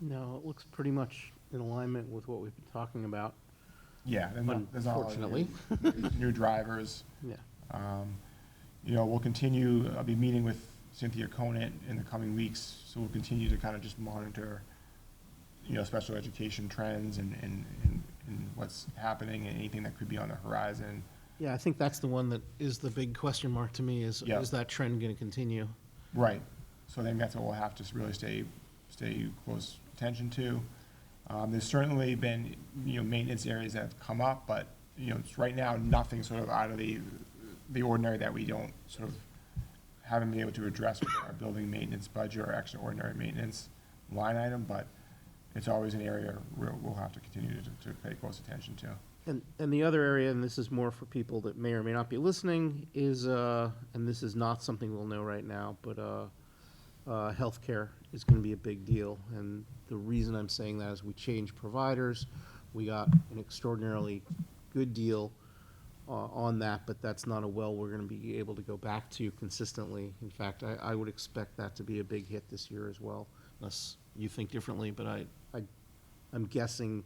[SPEAKER 1] No, it looks pretty much in alignment with what we've been talking about.
[SPEAKER 13] Yeah, there's all
[SPEAKER 1] Unfortunately.
[SPEAKER 13] new drivers.
[SPEAKER 1] Yeah.
[SPEAKER 13] We'll continue, I'll be meeting with Cynthia Conant in the coming weeks, so we'll continue to kind of just monitor, special education trends and what's happening and anything that could be on the horizon.
[SPEAKER 1] Yeah, I think that's the one that is the big question mark to me, is that trend gonna continue?
[SPEAKER 13] Right, so I think that's what we'll have to really stay close attention to. There's certainly been, maintenance areas that have come up, but, right now, nothing sort of out of the ordinary that we don't sort of haven't been able to address with our building maintenance budget or extraordinary maintenance line item, but it's always an area where we'll have to continue to pay close attention to.
[SPEAKER 1] And the other area, and this is more for people that may or may not be listening, is, and this is not something we'll know right now, but healthcare is gonna be a big deal. And the reason I'm saying that is we changed providers. We got an extraordinarily good deal on that, but that's not a well we're gonna be able to go back to consistently. In fact, I would expect that to be a big hit this year as well, unless you think differently, but I'm guessing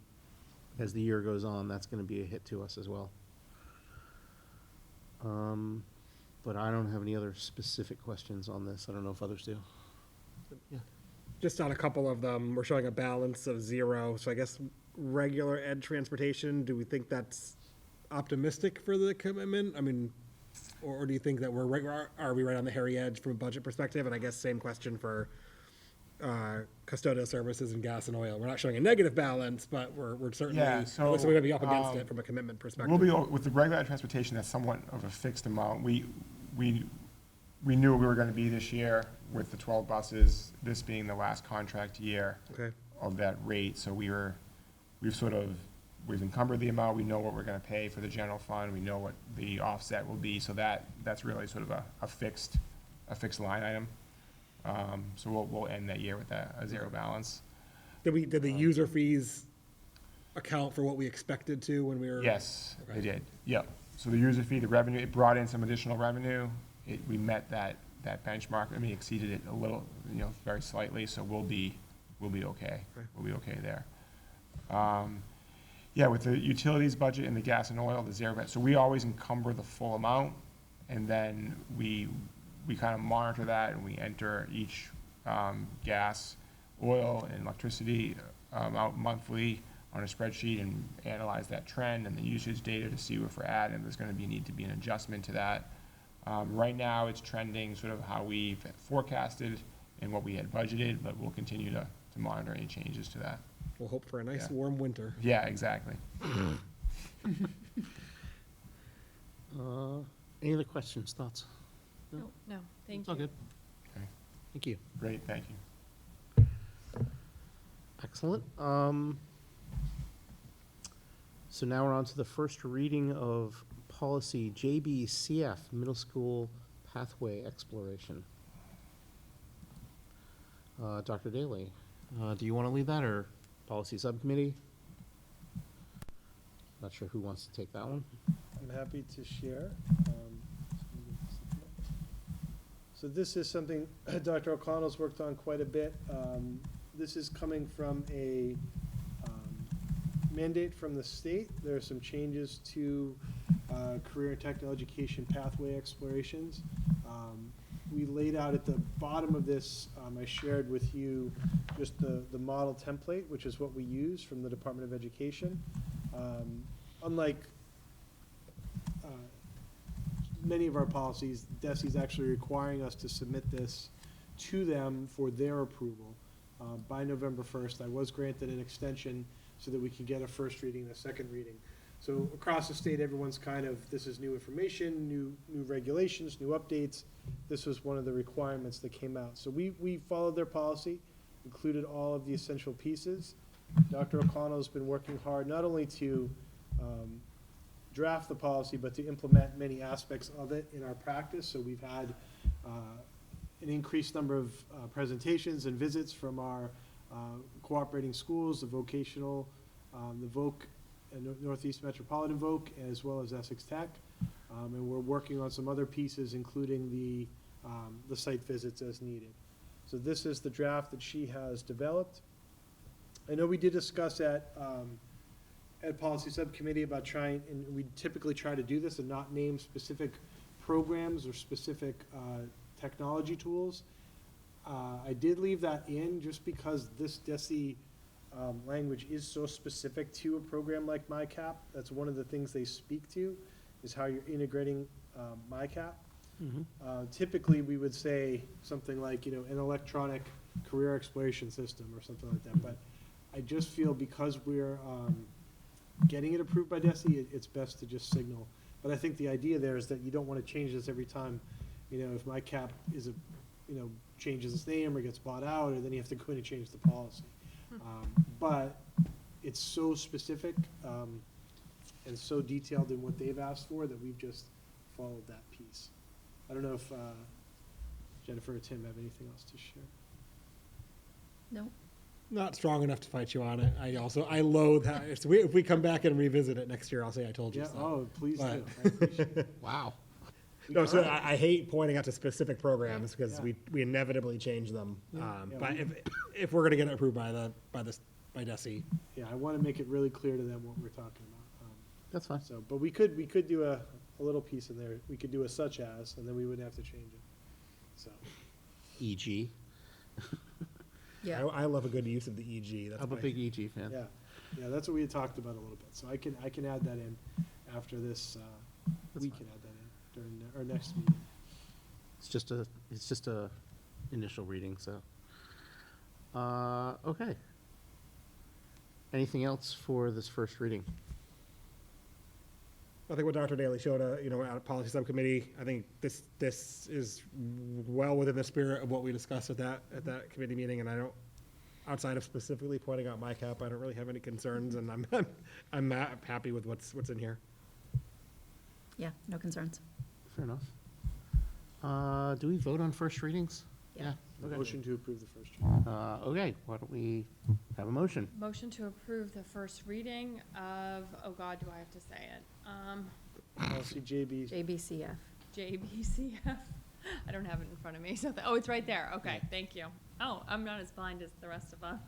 [SPEAKER 1] as the year goes on, that's gonna be a hit to us as well. But I don't have any other specific questions on this. I don't know if others do. Yeah.
[SPEAKER 5] Just on a couple of them, we're showing a balance of 0, so I guess regular ed transportation, do we think that's optimistic for the commitment? I mean, or do you think that are we right on the hairy edge from a budget perspective? And I guess same question for custodial services and gas and oil. We're not showing a negative balance, but we're certainly,
[SPEAKER 13] so,
[SPEAKER 5] we're gonna be up against it from a commitment perspective.
[SPEAKER 13] We'll be, with the regular ed transportation, that's somewhat of a fixed amount. We knew we were gonna be this year with the 12 buses, this being the last contract year of that rate, so we've encumbered the amount, we know what we're gonna pay for the general fund, we know what the offset will be, so that's really sort of a fixed line item. So we'll end that year with a 0 balance.
[SPEAKER 5] Did the user fees account for what we expected to when we were?
[SPEAKER 13] Yes, they did, yep. So the user fee, the revenue, it brought in some additional revenue, we met that benchmark, exceeded it a little, very slightly, so we'll be okay. We'll be okay there. With the utilities budget and the gas and oil, the 0, so we always encumber the full amount, and then we kind of monitor that, and we enter each gas, oil, and electricity out monthly on a spreadsheet and analyze that trend and the usage data to see where we're at, and there's gonna need to be an adjustment to that. Right now, it's trending sort of how we've forecasted and what we had budgeted, but we'll continue to monitor any changes to that.
[SPEAKER 5] We'll hope for a nice warm winter.
[SPEAKER 13] Yeah, exactly.
[SPEAKER 1] Any other questions, thoughts?
[SPEAKER 2] No, thank
[SPEAKER 1] All
[SPEAKER 2] you.
[SPEAKER 1] good.
[SPEAKER 13] Okay.
[SPEAKER 1] Thank you.
[SPEAKER 13] Great, thank you.
[SPEAKER 1] Excellent. So now we're on to the first reading of policy JBCF, middle school pathway exploration. Dr. Daly, do you want to lead that, or policy subcommittee? Not sure who wants to take that one.
[SPEAKER 12] I'm happy to share. So this is something Dr. O'Connell's worked on quite a bit. This is coming from a mandate from the state. There are some changes to career and technical education pathway explorations. We laid out at the bottom of this, I shared with you just the model template, which is what we use from the Department of Education. Unlike many of our policies, DESE is actually requiring us to submit this to them for their approval by November 1st. I was granted an extension so that we can get a first reading and a second reading. So across the state, everyone's kind of, this is new information, new regulations, new updates. This was one of the requirements that came out. So we followed their policy, included all of the essential pieces. Dr. O'Connell's been working hard not only to draft the policy, but to implement many aspects of it in our practice. So we've had an increased number of presentations and visits from our cooperating schools, the vocational, the VOC, Northeast Metropolitan VOC, as well as Essex Tech. And we're working on some other pieces, including the site visits as needed. So this is the draft that she has developed. I know we did discuss at policy subcommittee about trying, and we typically try to do this and not name specific programs or specific technology tools. I did leave that in just because this DESI language is so specific to a program like MyCap. That's one of the things they speak to, is how you're integrating MyCap. Typically, we would say something like, an electronic career exploration system or something like that. But I just feel because we're getting it approved by DESI, it's best to just signal. But I think the idea there is that you don't want to change this every time, if MyCap is changes its name or gets bought out, or then you have to go in and change the policy. But it's so specific and so detailed in what they've asked for that we've just followed that piece. I don't know if Jennifer or Tim have anything else to share.
[SPEAKER 9] No.
[SPEAKER 5] Not strong enough to fight you on it. I loathe how, if we come back and revisit it next year, I'll say I told you
[SPEAKER 12] Yeah,
[SPEAKER 5] so.
[SPEAKER 12] oh, please do.
[SPEAKER 5] But-
[SPEAKER 12] I appreciate it.
[SPEAKER 1] Wow.
[SPEAKER 5] No, so I hate pointing out to specific programs because
[SPEAKER 12] Yeah.
[SPEAKER 5] we inevitably change them.
[SPEAKER 12] Yeah,
[SPEAKER 5] But if we're gonna get it approved by DESI,
[SPEAKER 12] Yeah, I want to make it really clear to them what we're talking about.
[SPEAKER 1] That's fine.
[SPEAKER 12] So, but we could do a little piece in there. We could do a such as, and then we wouldn't have to change it. So,
[SPEAKER 1] EG.
[SPEAKER 5] I love a good use of the EG. That's
[SPEAKER 1] I'm a
[SPEAKER 5] my-
[SPEAKER 1] big EG fan.
[SPEAKER 12] yeah, that's what we had talked about a little bit. So I can add that in after this, we
[SPEAKER 1] fine.
[SPEAKER 12] can add that in during our next meeting.
[SPEAKER 1] It's just a initial reading, so. Okay. Anything else for this first reading?
[SPEAKER 5] I think what Dr. Daly showed, at a policy subcommittee, I think this is well within the spirit of what we discussed at that committee meeting, and I don't, outside of specifically pointing out MyCap, I don't really have any concerns, and I'm happy with what's in here.
[SPEAKER 9] Yeah, no concerns.
[SPEAKER 1] Fair enough. Do we vote on first readings?
[SPEAKER 9] Yeah.
[SPEAKER 1] Okay.
[SPEAKER 12] Motion to approve the first reading.
[SPEAKER 1] Okay, why don't we have a motion?
[SPEAKER 2] Motion to approve the first reading of, oh God, do I have to say it?
[SPEAKER 12] Policy JB.
[SPEAKER 9] JBCF.
[SPEAKER 2] JBCF. I don't have it in front of me, so, oh, it's right there. Okay, thank you. Oh, I'm not as blind as the rest of us.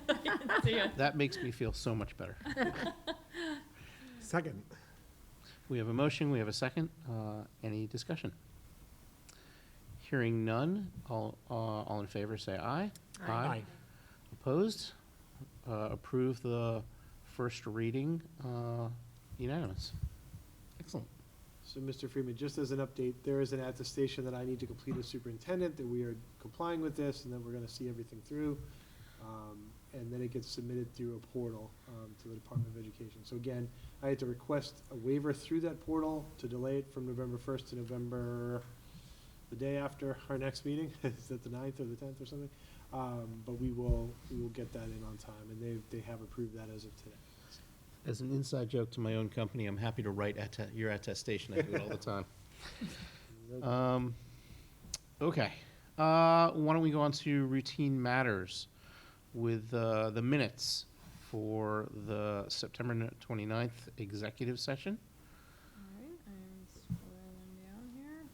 [SPEAKER 2] I can see it.
[SPEAKER 1] That makes me feel so much better.
[SPEAKER 5] Second.
[SPEAKER 1] We have a motion, we have a second. Any discussion? Hearing none, all in favor say aye.
[SPEAKER 5] Aye.
[SPEAKER 1] Opposed? Approve the first reading, unanimous. Excellent.
[SPEAKER 12] So, Mr. Freeman, just as an update, there is an attestation that I need to complete as superintendent, that we are complying with this, and then we're gonna see everything through. And then it gets submitted through a portal, to the Department of Education. So again, I had to request a waiver through that portal to delay it from November 1st to November, the day after our next meeting. Is that the 9th or the 10th or something? But we will get that in on time, and they have approved that as of today.
[SPEAKER 1] As an inside joke to my own company, I'm happy to write your attestation. I do it all the time. Okay. Why don't we go on to routine matters with the minutes for the September 29th executive session.
[SPEAKER 2] All right, I'm scrolling down here.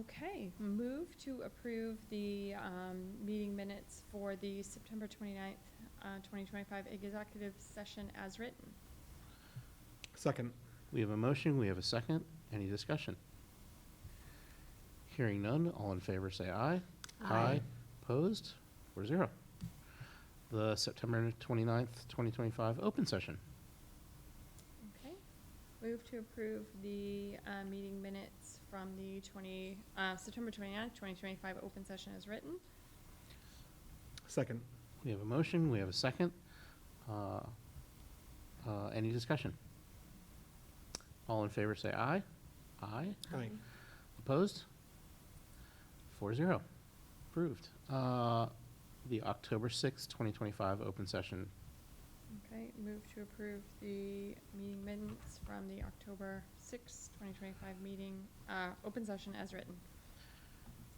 [SPEAKER 2] Okay, move to approve the meeting minutes for the September 29th, 2025 executive session as written.
[SPEAKER 5] Second.
[SPEAKER 1] We have a motion, we have a second. Any discussion? Hearing none, all in favor say aye.
[SPEAKER 9] Aye.
[SPEAKER 1] Opposed? 4-0. The September 29th, 2025 open session.
[SPEAKER 2] Okay. Move to approve the meeting minutes from the September 29th, 2025 open session as written.
[SPEAKER 5] Second.
[SPEAKER 1] We have a motion, we have a second. Any discussion? All in favor say aye. Aye.
[SPEAKER 5] Aye.
[SPEAKER 1] Opposed? 4-0. Approved. The October 6th, 2025 open session.
[SPEAKER 2] Okay, move to approve the meeting minutes from the October 6th, 2025 meeting, open session as written.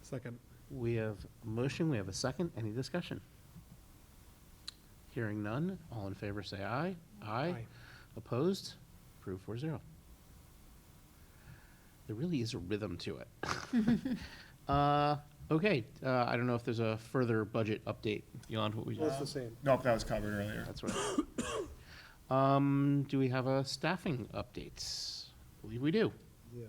[SPEAKER 5] Second.
[SPEAKER 1] We have a motion, we have a second. Any discussion? Hearing none, all in favor say aye. Aye. Opposed? Approved 4-0. There really is a rhythm to it. Okay, I don't know if there's a further budget update beyond what we
[SPEAKER 12] Well,
[SPEAKER 1] just.
[SPEAKER 12] it's the same.
[SPEAKER 13] Nope, that was covered earlier.
[SPEAKER 1] That's right. Do we have a staffing update? I believe we do.
[SPEAKER 12] Yeah.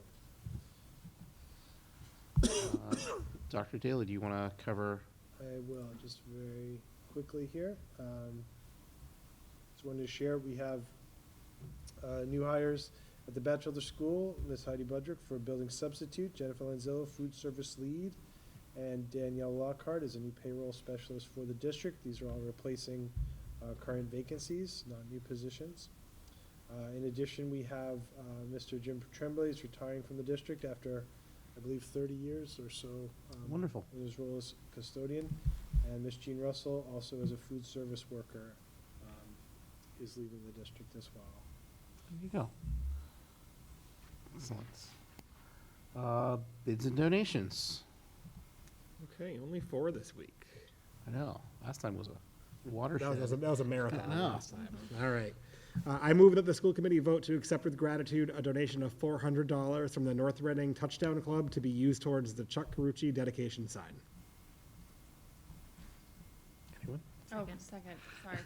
[SPEAKER 1] Dr. Daly, do you want to cover?
[SPEAKER 12] I will, just very quickly here. Just wanted to share, we have new hires at the Batchelder School, Miss Heidi Budrick for building substitute, Jennifer Lanzillo, food service lead, and Danielle Lockhart is a new payroll specialist for the district. These are all replacing current vacancies, not new positions. In addition, we have Mr. Jim Tremblay is retiring from the district after, I believe, 30 years or so.
[SPEAKER 1] Wonderful.
[SPEAKER 12] In his role as custodian. And Miss Jean Russell, also as a food service worker, is leaving the district as well.
[SPEAKER 1] There you go. Excellent. Bids and donations.
[SPEAKER 5] Okay, only 4 this week.
[SPEAKER 1] I know. Last time was a
[SPEAKER 5] That
[SPEAKER 1] watershed.
[SPEAKER 5] was a marathon
[SPEAKER 1] I know.
[SPEAKER 5] last time. All right. I move that the school committee vote to accept with gratitude a donation of $400 from the North Reading Touchdown Club to be used towards the Chuck Carucci dedication sign.
[SPEAKER 1] Anyone?
[SPEAKER 2] Oh,
[SPEAKER 3] Second.
[SPEAKER 2] second, sorry.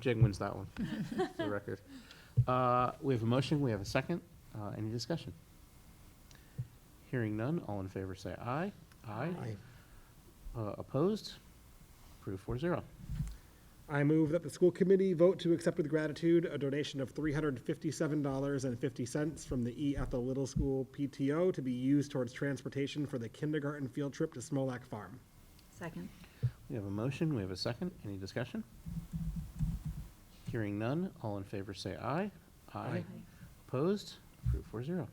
[SPEAKER 1] Jeg wins that one, for the record. We have a motion, we have a second. Any discussion? Hearing none, all in favor say aye. Aye. Opposed? Approved 4-0.
[SPEAKER 5] I move that the school committee vote to accept with gratitude a donation of $357.50 from the E. Ethel Little School PTO to be used towards transportation for the kindergarten field trip to Smolak Farm.
[SPEAKER 3] Second.
[SPEAKER 1] We have a motion, we have a second. Any discussion? Hearing none, all in favor say aye.
[SPEAKER 5] Aye.
[SPEAKER 1] Opposed? Approved 4-0.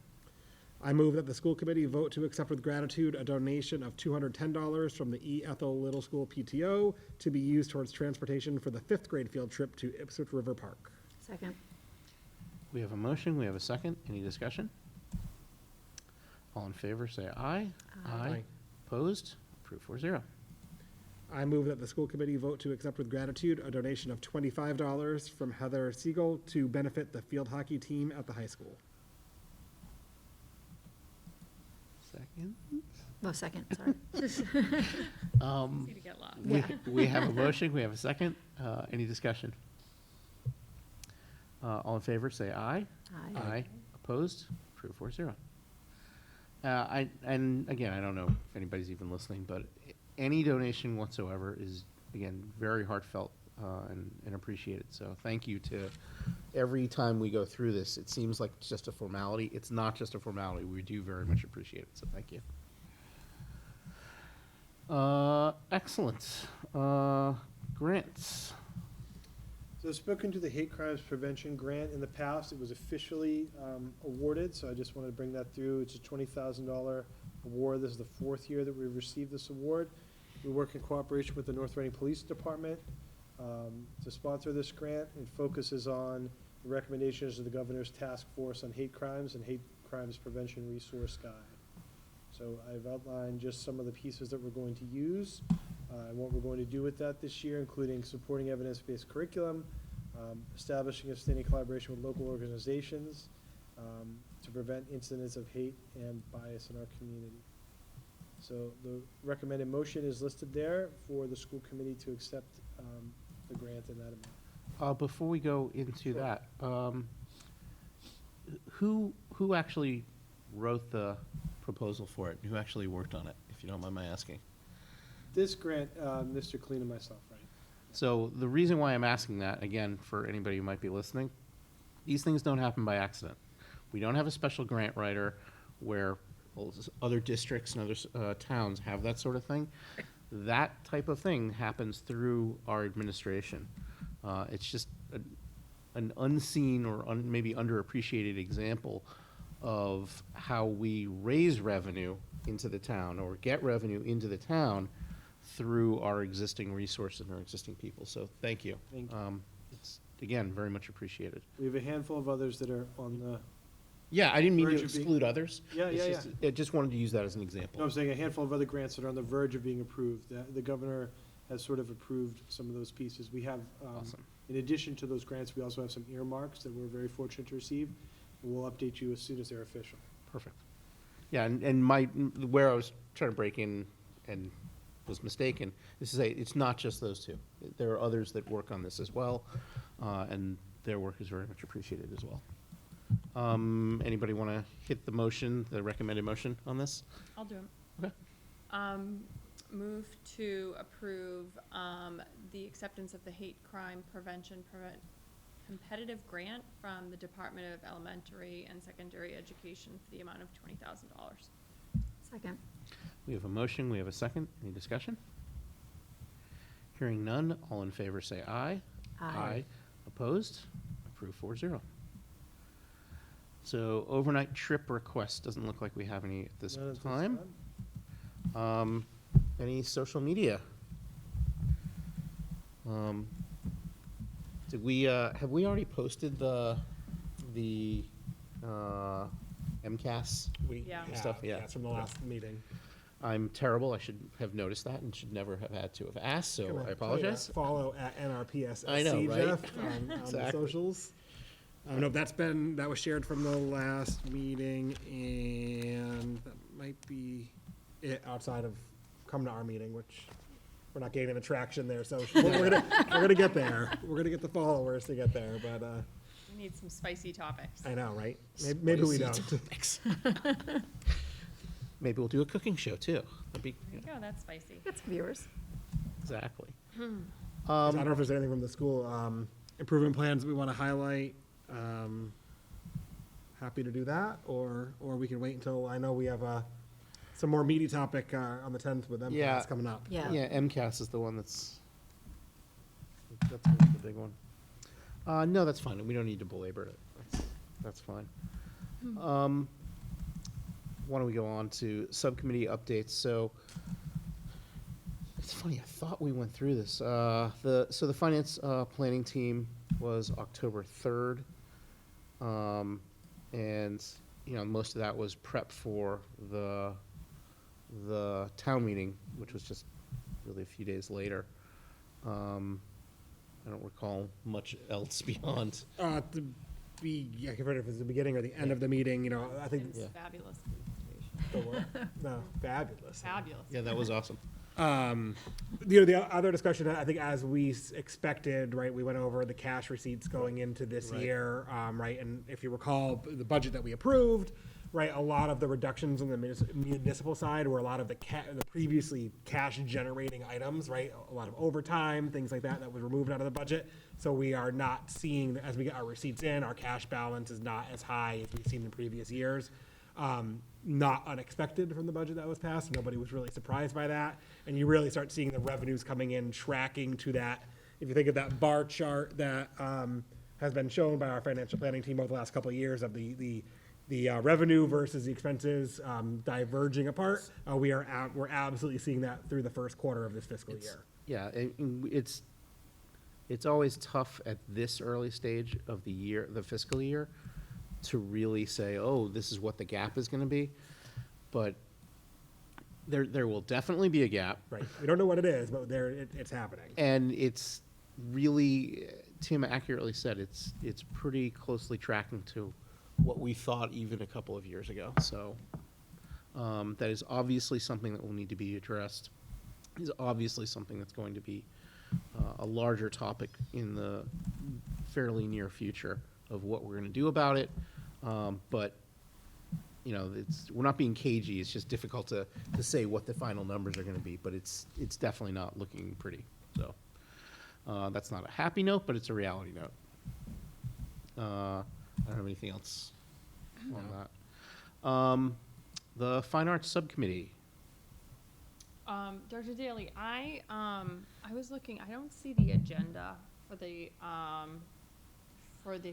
[SPEAKER 5] I move that the school committee vote to accept with gratitude a donation of $210 from the E. Ethel Little School PTO to be used towards transportation for the 5th grade field trip to Ipswich River Park.
[SPEAKER 3] Second.
[SPEAKER 1] We have a motion, we have a second. Any discussion? All in favor say aye.
[SPEAKER 5] Aye.
[SPEAKER 1] Opposed? Approved 4-0.
[SPEAKER 5] I move that the school committee vote to accept with gratitude a donation of $25 from Heather Siegel to benefit the field hockey team at the high school.
[SPEAKER 1] Second.
[SPEAKER 3] Oh, second, sorry.
[SPEAKER 2] Easy to get lost.
[SPEAKER 1] We have a motion, we have a second. Any discussion? All in favor, say aye.
[SPEAKER 3] Aye.
[SPEAKER 1] Opposed? Approved 4-0. And again, I don't know if anybody's even listening, but any donation whatsoever is, again, very heartfelt and appreciated. So thank you to every time we go through this. It seems like it's just a formality. It's not just a formality. We do very much appreciate it. So thank you. Excellent. Grants.
[SPEAKER 12] So I've spoken to the Hate Crimes Prevention Grant in the past. It was officially awarded, so I just wanted to bring that through. It's a $20,000 award. This is the 4th year that we've received this award. We work in cooperation with the North Reading Police Department to sponsor this grant. It focuses on the recommendations of the Governor's Task Force on Hate Crimes and Hate Crimes Prevention Resource Guide. So I've outlined just some of the pieces that we're going to use and what we're going to do with that this year, including supporting evidence-based curriculum, establishing a standing collaboration with local organizations to prevent incidents of hate and bias in our community. So the recommended motion is listed there for the school committee to accept the grant in that amount.
[SPEAKER 1] Before we go into
[SPEAKER 12] Sure.
[SPEAKER 1] that, who actually wrote the proposal for it? Who actually worked on it, if you don't mind my asking?
[SPEAKER 12] This grant, Mr. Clean and myself, right?
[SPEAKER 1] So the reason why I'm asking that, again, for anybody who might be listening, these things don't happen by accident. We don't have a special grant writer where other districts and other towns have that sort of thing. That type of thing happens through our administration. It's just an unseen or maybe underappreciated example of how we raise revenue into the town or get revenue into the town through our existing resources and our existing people. So thank you.
[SPEAKER 12] Thank you.
[SPEAKER 1] It's, again, very much appreciated.
[SPEAKER 12] We have a handful of others that are on the,
[SPEAKER 1] Yeah, I didn't mean to
[SPEAKER 12] Verge of being-
[SPEAKER 1] exclude others.
[SPEAKER 12] Yeah,
[SPEAKER 1] It's
[SPEAKER 12] yeah,
[SPEAKER 1] just- I just wanted to use that as an example.
[SPEAKER 12] no, I'm saying a handful of other grants that are on the verge of being approved. The governor has sort of approved some of those pieces. We have,
[SPEAKER 1] Awesome.
[SPEAKER 12] in addition to those grants, we also have some earmarks that we're very fortunate to receive. And we'll update you as soon as they're official.
[SPEAKER 1] Perfect. Yeah, and where I was trying to break in and was mistaken, is to say, it's not just those two. There are others that work on this as well, and their work is very much appreciated as well. Anybody want to hit the motion, the recommended motion on this?
[SPEAKER 2] I'll do them.
[SPEAKER 1] Okay.
[SPEAKER 2] Move to approve, the acceptance of the hate crime competitive grant from the Department of Elementary and Secondary Education for the amount of $20,000.
[SPEAKER 3] Second.
[SPEAKER 1] We have a motion, we have a second. Any discussion? Hearing none, all in favor say aye.
[SPEAKER 3] Aye.
[SPEAKER 1] Opposed? Approved 4-0. So overnight trip request, doesn't look like we have any at this
[SPEAKER 12] None at this
[SPEAKER 1] time. Any social media? Did we, have we already posted the MCAS?
[SPEAKER 2] Yeah.
[SPEAKER 1] Stuff, yeah.
[SPEAKER 5] That's from the last meeting.
[SPEAKER 1] I'm terrible, I should have noticed that and should never have had to have asked, so
[SPEAKER 5] Come on,
[SPEAKER 1] I
[SPEAKER 5] tell you to
[SPEAKER 1] apologize.
[SPEAKER 5] Follow at NRPS
[SPEAKER 1] I know, right?
[SPEAKER 5] Jeff, on the
[SPEAKER 1] Exactly.
[SPEAKER 5] socials. No, that was shared from the last meeting, and that might be it outside of coming to our meeting, which we're not gaining the traction there, so we're gonna get there. We're gonna get the followers to get there, but,
[SPEAKER 2] We need some spicy topics.
[SPEAKER 5] I know, right? Maybe we
[SPEAKER 1] Spicy
[SPEAKER 5] don't.
[SPEAKER 1] topics. Maybe we'll do a cooking show too. That'd be,
[SPEAKER 2] There you go, that's spicy.
[SPEAKER 3] Get some viewers.
[SPEAKER 1] exactly.
[SPEAKER 5] So I don't know if there's anything from the school, improvement plans that we wanna highlight. Happy to do that, or we can wait until, I know we have, some more meaty topic, on the 10th with them
[SPEAKER 1] Yeah.
[SPEAKER 5] that's coming up.
[SPEAKER 3] Yeah.
[SPEAKER 1] Yeah, MCAS is the one that's the big one. No, that's fine. We don't need to belabor it. That's fine. Why don't we go on to subcommittee updates? So it's funny, I thought we went through this. So the finance planning team was October 3rd. And, you know, most of that was prep for the town meeting, which was just really a few days later. I don't recall much else beyond.
[SPEAKER 5] I can't remember if it's the beginning or the end of the meeting, you know, I think,
[SPEAKER 2] It's fabulous.
[SPEAKER 5] the what? No, fabulous.
[SPEAKER 2] Fabulous.
[SPEAKER 1] Yeah, that was awesome.
[SPEAKER 5] You know, the other discussion, I think as we expected, right, we went over the cash receipts going into this
[SPEAKER 1] Right.
[SPEAKER 5] year, right, and if you recall, the budget that we approved, right, a lot of the reductions on the municipal side were a lot of the previously cash-generating items, right, a lot of overtime, things like that, that was removed out of the budget, so we are not seeing, as we get our receipts in, our cash balance is not as high as we've seen in previous years. Not unexpected from the budget that was passed. Nobody was really surprised by that. And you really start seeing the revenues coming in, tracking to that. If you think of that bar chart that has been shown by our financial planning team over the last couple of years of the revenue versus the expenses diverging apart, we're absolutely seeing that through the first quarter of this fiscal year.
[SPEAKER 1] Yeah, it's always tough at this early stage of the year, the fiscal year, to really say, oh, this is what the gap is gonna be. But there will definitely be a gap.
[SPEAKER 5] Right. We don't know what it is, but it's happening.
[SPEAKER 1] And it's really, Tim accurately said, it's pretty closely tracking to what we thought even a couple of years ago. So that is obviously something that will need to be addressed. Is obviously something that's going to be a larger topic in the fairly near future of what we're going to do about it. But you know, we're not being cagey. It's just difficult to say what the final numbers are going to be. But it's definitely not looking pretty. So that's not a happy note, but it's a reality note. I don't have anything else on that. The Fine Arts Subcommittee.
[SPEAKER 2] Dr. Daly, I was looking, I don't see the agenda for the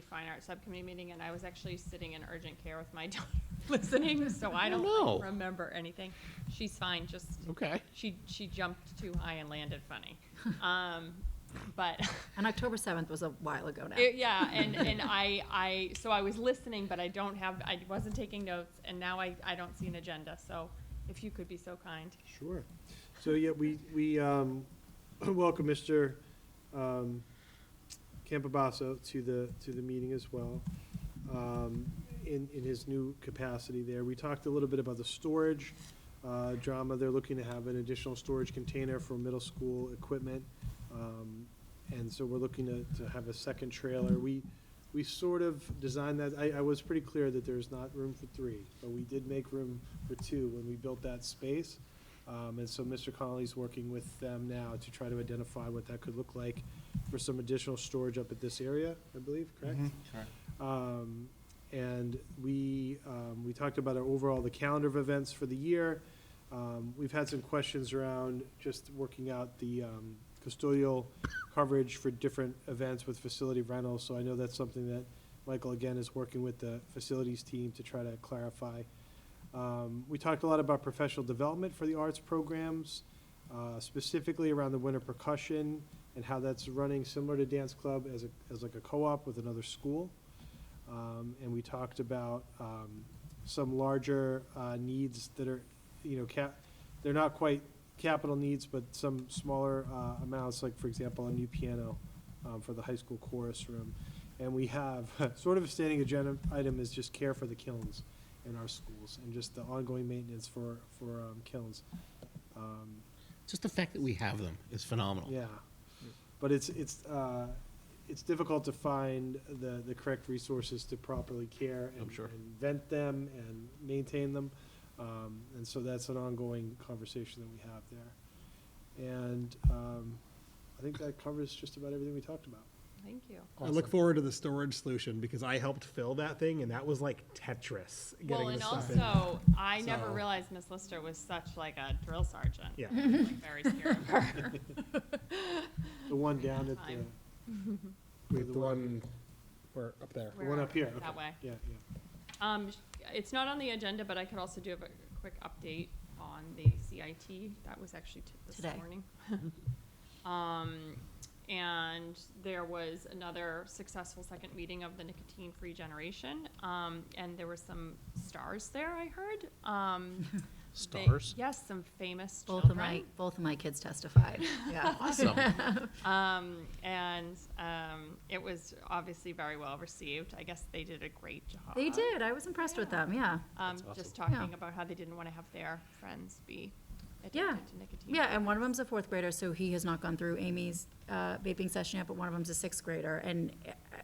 [SPEAKER 2] Fine Arts Subcommittee meeting, and I was actually sitting in urgent care with my daughter listening, so I don't
[SPEAKER 1] no.
[SPEAKER 2] remember anything. She's fine, just,
[SPEAKER 1] Okay.
[SPEAKER 2] she jumped too high and landed funny. But,
[SPEAKER 3] And October 7th was a while ago now.
[SPEAKER 2] yeah, and so I was listening, but I wasn't taking notes, and now I don't see an agenda, so if you could be so kind.
[SPEAKER 12] Sure. So, yeah, we welcome Mr. Campabasso to the meeting as well, in his new capacity there. We talked a little bit about the storage drama. They're looking to have an additional storage container for middle school equipment. And so we're looking to have a second trailer. We we sort of designed that, I was pretty clear that there's not room for 3, but we did make room for 2 when we built that space. And so Mr. Connolly's working with them now to try to identify what that could look like for some additional storage up at this area, I believe, correct?
[SPEAKER 13] Correct.
[SPEAKER 12] And we talked about the calendar of events for the year. We've had some questions around just working out the custodial coverage for different events with facility rentals, so I know that's something that Michael, again, is working with the facilities team to try to clarify. We talked a lot about professional development for the arts programs, specifically around the winter percussion and how that's running similar to dance club as like a co-op with another school. And we talked about some larger needs that are, they're not quite capital needs, but some smaller amounts, like, for example, a new piano for the high school chorus room. And we have sort of a standing agenda item is just care for the kilns in our schools and just the ongoing maintenance for kilns.
[SPEAKER 1] Just the fact that we have them is phenomenal.
[SPEAKER 12] Yeah, but it's difficult to find the correct resources to properly care
[SPEAKER 1] I'm sure.
[SPEAKER 12] and vent them and maintain them. And so that's an ongoing conversation that we have there. And I think that covers just about everything we talked about.
[SPEAKER 2] Thank you.
[SPEAKER 5] I look forward to the storage solution because I helped fill that thing and that was like Tetris.
[SPEAKER 2] Well,
[SPEAKER 5] getting
[SPEAKER 2] and
[SPEAKER 5] the stuff in.
[SPEAKER 2] also, I never
[SPEAKER 5] So-
[SPEAKER 2] realized Miss Lister was such like a drill sergeant.
[SPEAKER 5] Yeah.
[SPEAKER 2] I was, like, very scared of her.
[SPEAKER 12] The one down at
[SPEAKER 2] Time.
[SPEAKER 5] Wait, the one, we're up there.
[SPEAKER 12] the one up here.
[SPEAKER 2] That
[SPEAKER 12] okay.
[SPEAKER 2] way.
[SPEAKER 12] Yeah.
[SPEAKER 2] It's not on the agenda, but I could also do a quick update on the CIT. That was actually this
[SPEAKER 3] Today.
[SPEAKER 2] morning. And there was another successful second meeting of the nicotine-free generation. And there were some stars there, I heard.
[SPEAKER 1] Stars?
[SPEAKER 2] Yes, some famous
[SPEAKER 3] Both
[SPEAKER 2] children.
[SPEAKER 3] of my kids testified, yeah.
[SPEAKER 1] Awesome.
[SPEAKER 2] It was obviously very well received. I guess they did a great job.
[SPEAKER 3] They did, I was impressed with them, yeah.
[SPEAKER 1] That's awesome.
[SPEAKER 2] Just talking
[SPEAKER 3] Yeah.
[SPEAKER 2] about how they didn't want to have their friends be
[SPEAKER 3] Yeah.
[SPEAKER 2] addicted to nicotine.
[SPEAKER 3] Yeah, and one of them's a 4th grader, so he has not gone through Amy's vaping session yet, but one of them's a 6th grader. And,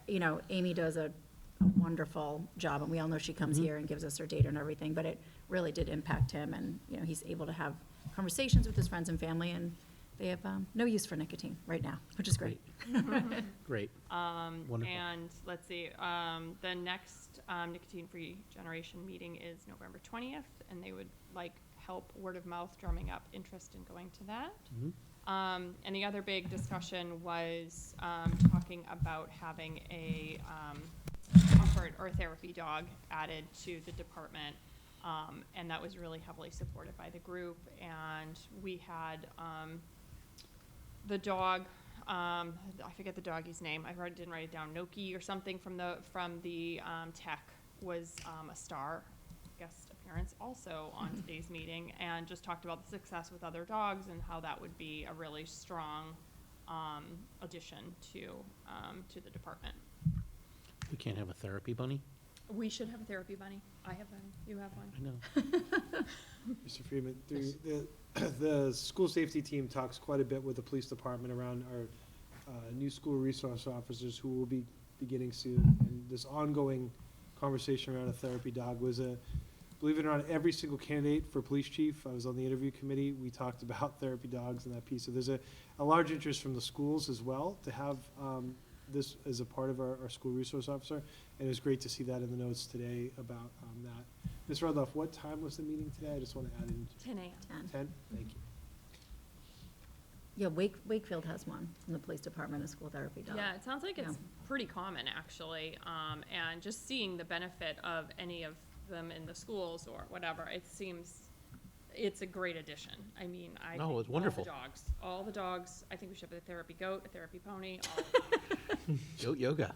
[SPEAKER 3] Amy does a wonderful job, and we all know she comes here and gives us her data and everything, but it really did impact him, and, he's able to have conversations with his friends and family, and they have no use for nicotine right now, which is great.
[SPEAKER 1] Great. Wonderful.
[SPEAKER 2] And let's see, the next nicotine-free generation meeting is November 20th, and they would like help word of mouth drumming up interest in going to that. And the other big discussion was talking about having a comfort or therapy dog added to the department. And that was really heavily supported by the group. And we had the dog, I forget the doggy's name. Didn't write it down. Noki or something from the tech was a star guest appearance also on today's meeting, and just talked about the success with other dogs and how that would be a really strong addition to the department.
[SPEAKER 1] We can't have a therapy bunny?
[SPEAKER 2] We should have a therapy bunny. I have one. You have one.
[SPEAKER 1] I know.
[SPEAKER 12] Mr. Freeman, the school safety team talks quite a bit with the police department around our new school resource officers who will be beginning soon. And this ongoing conversation around a therapy dog was believe it or not, every single candidate for police chief, I was on the interview committee, we talked about therapy dogs and that piece. So there's a large interest from the schools as well to have this as a part of our school resource officer. And it was great to see that in the notes today about that. Ms. Rudloff, what time was the meeting today? I just want to add in
[SPEAKER 2] 10 a.m.
[SPEAKER 12] 10? Thank you.
[SPEAKER 3] Yeah, Wakefield has one from the police department, a school therapy dog.
[SPEAKER 2] Yeah, it sounds like it's
[SPEAKER 3] Yeah.
[SPEAKER 2] pretty common, actually. And just seeing the benefit of any of them in the schools or whatever, it seems it's a great addition. I mean, I
[SPEAKER 1] No,
[SPEAKER 2] think
[SPEAKER 1] it's wonderful.
[SPEAKER 2] all the dogs, I think we should have a therapy goat, a therapy pony, all
[SPEAKER 1] Yoga.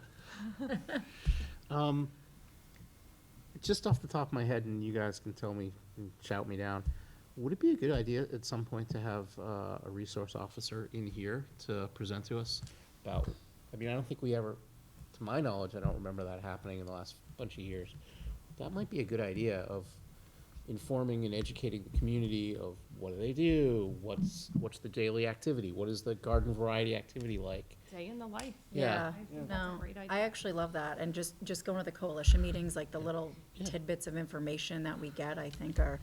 [SPEAKER 1] Just off the top of my head, and you guys can tell me, and shout me down, would it be a good idea at some point to have a resource officer in here to present to us about, I mean, I don't think we ever, to my knowledge, I don't remember that happening in the last bunch of years. That might be a good idea of informing and educating the community of what do they do, what's the daily activity, what is the garden variety activity like?
[SPEAKER 2] Day in the life.
[SPEAKER 1] Yeah.
[SPEAKER 2] I think that's
[SPEAKER 3] No,
[SPEAKER 2] a great idea.
[SPEAKER 3] I actually love that, and just going to the coalition meetings, like the little
[SPEAKER 1] Yeah.
[SPEAKER 3] tidbits of information that we get, I think are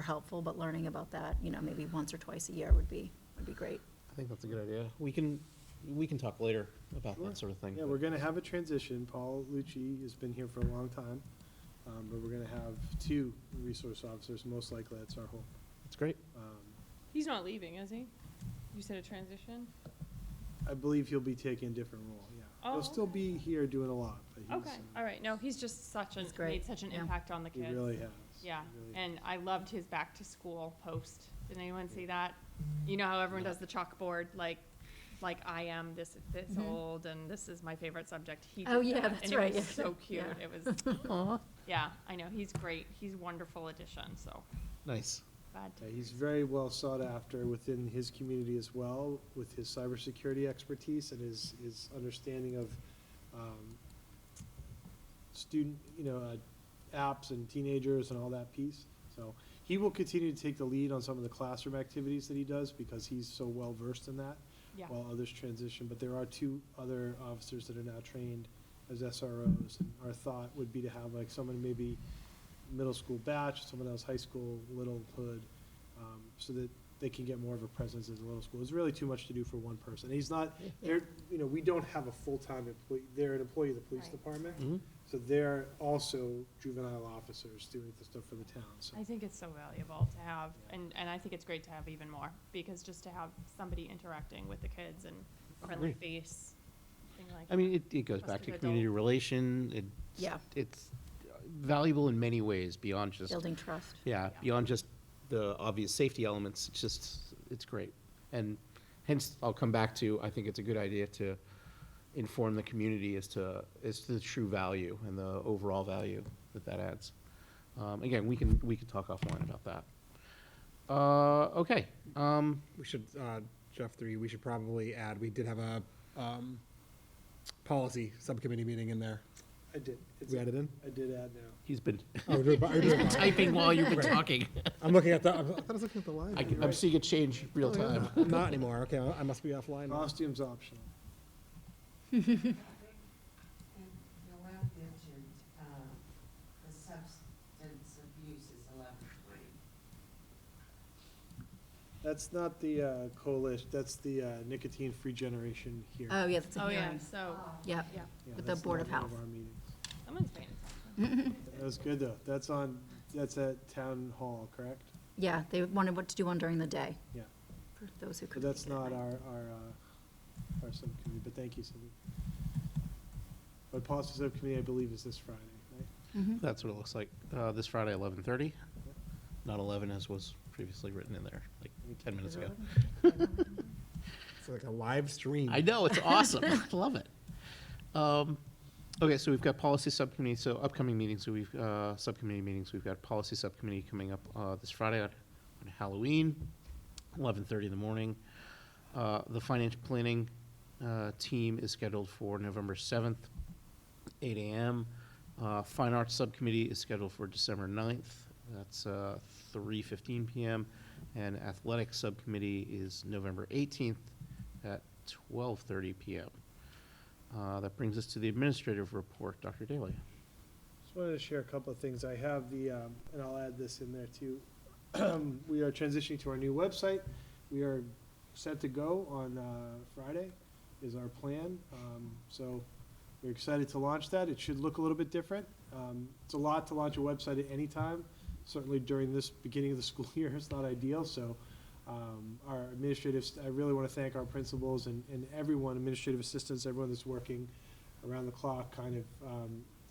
[SPEAKER 3] helpful, but learning about that, maybe once or twice a year would be great.
[SPEAKER 1] I think that's a good idea. We can talk later about that sort of thing.
[SPEAKER 12] Yeah, we're gonna have a transition. Paul Lucci has been here for a long time, but we're gonna have 2 resource officers, most likely, that's our hope.
[SPEAKER 1] It's great.
[SPEAKER 2] He's not leaving, is he? You said a transition?
[SPEAKER 12] I believe he'll be taking a different role, yeah.
[SPEAKER 2] Oh,
[SPEAKER 12] He'll still be here doing a lot, but he's,
[SPEAKER 2] Okay, all right. No, he's just
[SPEAKER 3] He's great,
[SPEAKER 2] made such an
[SPEAKER 3] yeah.
[SPEAKER 2] impact on the
[SPEAKER 12] he
[SPEAKER 2] kids.
[SPEAKER 12] really has.
[SPEAKER 2] Yeah,
[SPEAKER 12] He really-
[SPEAKER 2] and I loved his back to school post. Did anyone see that? You know how everyone does the chalkboard, like I am this old, and this is my favorite subject. He
[SPEAKER 3] Oh,
[SPEAKER 2] did
[SPEAKER 3] yeah,
[SPEAKER 2] that,
[SPEAKER 3] that's
[SPEAKER 2] and
[SPEAKER 3] right,
[SPEAKER 2] it was
[SPEAKER 3] yeah.
[SPEAKER 2] so cute.
[SPEAKER 3] Yeah.
[SPEAKER 2] It was,
[SPEAKER 1] Aw,
[SPEAKER 2] yeah, I know, he's great. He's a wonderful addition, so
[SPEAKER 1] nice.
[SPEAKER 2] glad to.
[SPEAKER 12] Yeah, he's very well sought after within his community as well, with his cybersecurity expertise and his understanding of student, apps and teenagers and all that piece. So he will continue to take the lead on some of the classroom activities that he does because he's so well versed in that.
[SPEAKER 2] Yeah.
[SPEAKER 12] While others transition, but there are 2 other officers that are now trained as SROs. And our thought would be to have like someone maybe middle school batch, someone else high school, little hood, so that they can get more of a presence as a little school. It's really too much to do for one person. And he's not, they're, we don't have a full-time employee, they're an employee of the police
[SPEAKER 9] Right.
[SPEAKER 12] department.
[SPEAKER 1] Mhm.
[SPEAKER 12] So they're also juvenile officers doing the stuff for the town, so.
[SPEAKER 2] I think it's so valuable to have, and I think it's great to have even more, because just to have somebody interacting with the kids and friendly
[SPEAKER 1] Agree.
[SPEAKER 2] face, thing like.
[SPEAKER 1] I mean, it goes back
[SPEAKER 2] Trusted
[SPEAKER 1] to community
[SPEAKER 2] adult.
[SPEAKER 1] relation.
[SPEAKER 3] Yeah.
[SPEAKER 1] It's valuable in many ways beyond just,
[SPEAKER 3] Building trust.
[SPEAKER 1] yeah, beyond just the obvious safety elements. It's great. And hence, I'll come back to, I think it's a good idea to inform the community as to the true value and the overall value that adds. Again, we can talk offline about that. Okay.
[SPEAKER 5] We should, Jeff, we should probably add, we did have a policy subcommittee meeting in there.
[SPEAKER 12] I did. It's-
[SPEAKER 5] We added in?
[SPEAKER 12] I did add now.
[SPEAKER 1] He's been
[SPEAKER 5] Oh, you're doing-
[SPEAKER 1] typing while you've been
[SPEAKER 5] Right.
[SPEAKER 1] talking.
[SPEAKER 5] I'm looking at I thought I was looking at the line.
[SPEAKER 1] I'm seeing it change real
[SPEAKER 5] Oh, yeah.
[SPEAKER 1] time.
[SPEAKER 5] I'm not anymore, okay, I must be offline. now.
[SPEAKER 12] Costume's optional.
[SPEAKER 14] And Noel mentioned, the substance abuse is 11:20.
[SPEAKER 12] That's not the coalition, that's the nicotine-free generation here.
[SPEAKER 3] Oh, yeah, that's a
[SPEAKER 2] Oh, yeah,
[SPEAKER 3] hearing.
[SPEAKER 2] so,
[SPEAKER 3] Yep,
[SPEAKER 2] yeah,
[SPEAKER 12] Yeah,
[SPEAKER 3] with the
[SPEAKER 12] that's
[SPEAKER 3] Board
[SPEAKER 12] not
[SPEAKER 3] of
[SPEAKER 12] one
[SPEAKER 3] Health.
[SPEAKER 12] our meetings.
[SPEAKER 2] someone's paying attention.
[SPEAKER 12] That was good, though. That's at Town Hall, correct?
[SPEAKER 3] Yeah, they wanted what to do on during the day,
[SPEAKER 12] Yeah.
[SPEAKER 3] for those who
[SPEAKER 12] So
[SPEAKER 3] couldn't.
[SPEAKER 12] that's
[SPEAKER 3] make it at
[SPEAKER 12] not
[SPEAKER 3] night.
[SPEAKER 12] our subcommittee, but thank you, Cindy. But policy subcommittee, I believe, is this Friday, right?
[SPEAKER 3] Mhm.
[SPEAKER 1] That's what it looks like. This Friday, 11:30. Not 11 as was previously written in there, like 10 minutes ago.
[SPEAKER 5] It's like a live stream.
[SPEAKER 1] I know, it's awesome. I love it. Okay, so we've got policy subcommittee, so upcoming meetings, so we've, subcommittee meetings, we've got policy subcommittee coming up, this Friday on Halloween, 11:30 in the morning. The financial planning, team is scheduled for November 7th, 8 AM. Fine Arts Subcommittee is scheduled for December 9th, that's, 3:15 PM. And Athletics Subcommittee is November 18th at 12:30 PM. That brings us to the administrative report. Dr. Daly.
[SPEAKER 12] Just wanted to share a couple of things. I have and I'll add this in there too. We are transitioning to our new website. We are set to go on Friday is our plan. So we're excited to launch that. It should look a little bit different. It's a lot to launch a website at any time. Certainly during this beginning of the school year, it's not ideal. So our I really want to thank our principals and everyone, administrative assistants, everyone that's working around the clock, kind of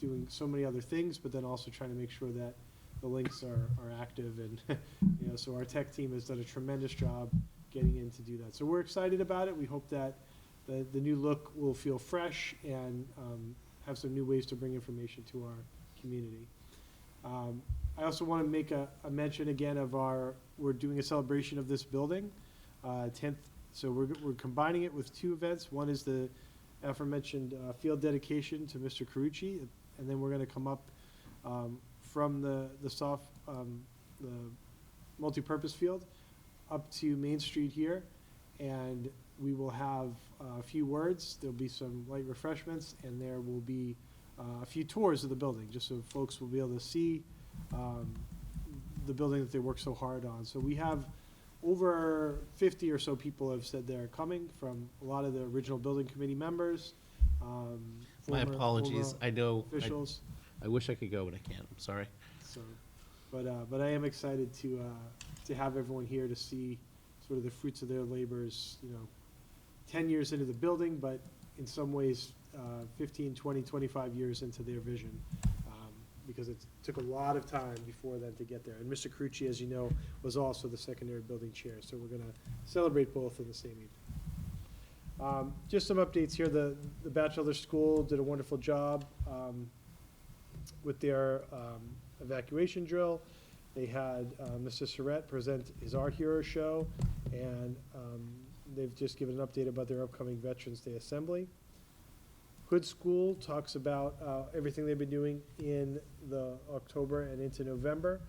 [SPEAKER 12] doing so many other things, but then also trying to make sure that the links are active. And, so our tech team has done a tremendous job getting in to do that. So we're excited about it. We hope that the new look will feel fresh and have some new ways to bring information to our community. I also want to make a mention again of we're doing a celebration of this building, 10th. So we're combining it with 2 events. One is the aforementioned field dedication to Mr. Carucci, and then we're going to come up from the multipurpose field up to Main Street here, and we will have a few words. There'll be some light refreshments, and there will be a few tours of the building, just so folks will be able to see the building that they work so hard on. So we have over 50 or so people have said they're coming, from a lot of the original building committee members.
[SPEAKER 1] My apologies, I know,
[SPEAKER 12] Officials.
[SPEAKER 1] I wish I could go, but I can't, I'm sorry.
[SPEAKER 12] So, but I am excited to have everyone here to see sort of the fruits of their labors, 10 years into the building, but in some ways, 15, 20, 25 years into their vision. Because it took a lot of time before then to get there. And Mr. Carucci, as you know, was also the secondary building chair, so we're gonna celebrate both in the same evening. Just some updates here. The Batchelor School did a wonderful job with their evacuation drill. They had Mr. Surratt present his Our Hero show, and they've just given an update about their upcoming Veterans Day Assembly. Hood School talks about everything they've been doing in the October and into November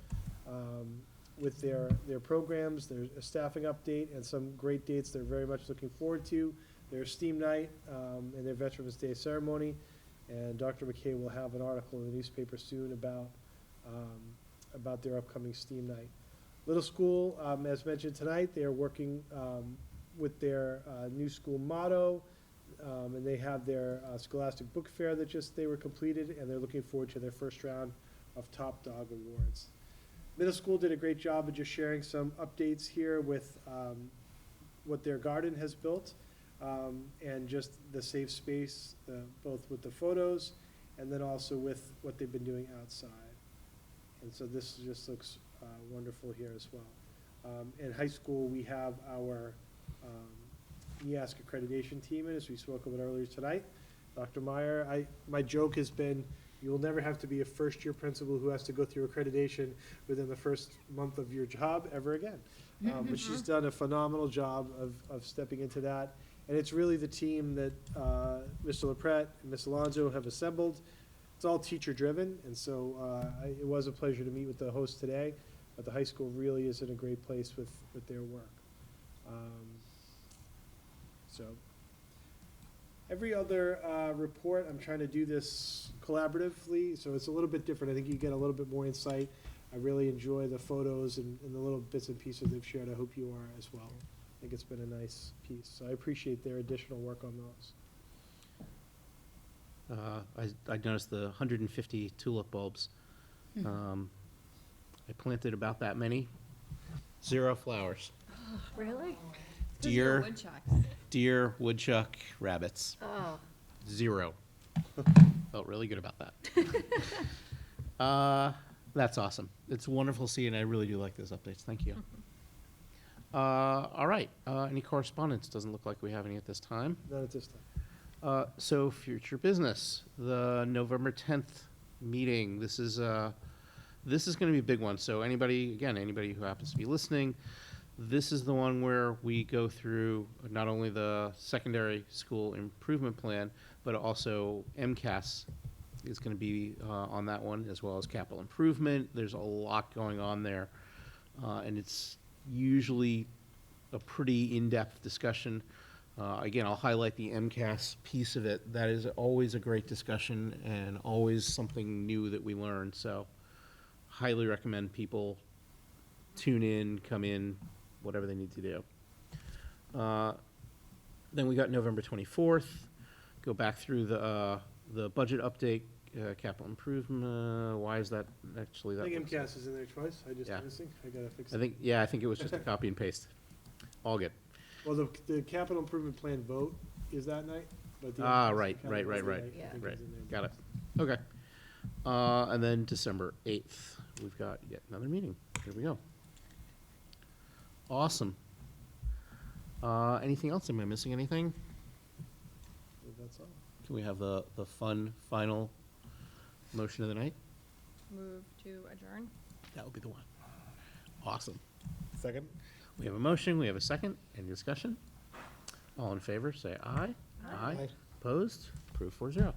[SPEAKER 12] with their programs. There's a staffing update and some great dates they're very much looking forward to. Their STEAM night and their Veterans Day ceremony. And Dr. McKay will have an article in the newspaper soon about their upcoming STEAM night. Little School, as mentioned tonight, they are working with their new school motto. And they have their Scholastic Book Fair that they were completed, and they're looking forward to their first round of Top Dog Awards. Middle School did a great job of just sharing some updates here with what their garden has built, and just the safe space, both with the photos and then also with what they've been doing outside. And so this just looks wonderful here as well. In high school, we have our NEASC accreditation team in, as we spoke about earlier tonight. Dr. Meyer, my joke has been, you will never have to be a first-year principal who has to go through accreditation within the first month of your job ever again. But she's done a phenomenal job of stepping into that. And it's really the team that Mr. LaPrette and Ms. Alonso have assembled. It's all teacher-driven, and so it was a pleasure to meet with the host today. But the high school really is in a great place with their work. So every other report, I'm trying to do this collaboratively, so it's a little bit different. I think you get a little bit more insight. I really enjoy the photos and the little bits and pieces they've shared. I hope you are as well. I think it's been a nice piece. So I appreciate their additional work on those.
[SPEAKER 1] I noticed the 150 tulip bulbs. I planted about that many. 0 flowers.
[SPEAKER 3] Really?
[SPEAKER 1] Deer, woodchuck, rabbits.
[SPEAKER 3] Oh.
[SPEAKER 1] 0. Felt really good about that. That's awesome. It's wonderful seeing. I really do like those updates. Thank you. All right. Any correspondence? Doesn't look like we have any at this time.
[SPEAKER 12] Not at this time.
[SPEAKER 1] So future business, the November 10th meeting. This is going to be a big one. So anybody who happens to be listening, this is the one where we go through not only the secondary school improvement plan, but also MCAS is going to be on that one, as well as capital improvement. There's a lot going on there, and it's usually a pretty in-depth discussion. Again, I'll highlight the MCAS piece of it. That is always a great discussion and always something new that we learn. So highly recommend people tune in, come in, whatever they need to do. Then we got November 24th. Go back through the budget update, capital improvement. Why is that actually that?
[SPEAKER 12] I think MCAS is in there twice. I just missing. I gotta fix it.
[SPEAKER 1] I think it was just a copy and paste. All good.
[SPEAKER 12] Well, the capital improvement plan vote is that night, but the
[SPEAKER 1] Right.
[SPEAKER 12] capital improvement
[SPEAKER 3] Yeah.
[SPEAKER 12] I think
[SPEAKER 1] Right.
[SPEAKER 12] is in there.
[SPEAKER 1] Got it. Okay. And then December 8th, we've got yet another meeting. Here we go. Awesome. Anything else? Am I missing anything?
[SPEAKER 12] I think that's all.
[SPEAKER 1] Can we have the fun final motion of the night?
[SPEAKER 2] Move to adjourn.
[SPEAKER 1] That would be the one. Awesome.
[SPEAKER 5] Second?
[SPEAKER 1] We have a motion, we have a second. Any discussion? All in favor, say aye.
[SPEAKER 5] Aye.
[SPEAKER 1] Opposed? Approved 4-0.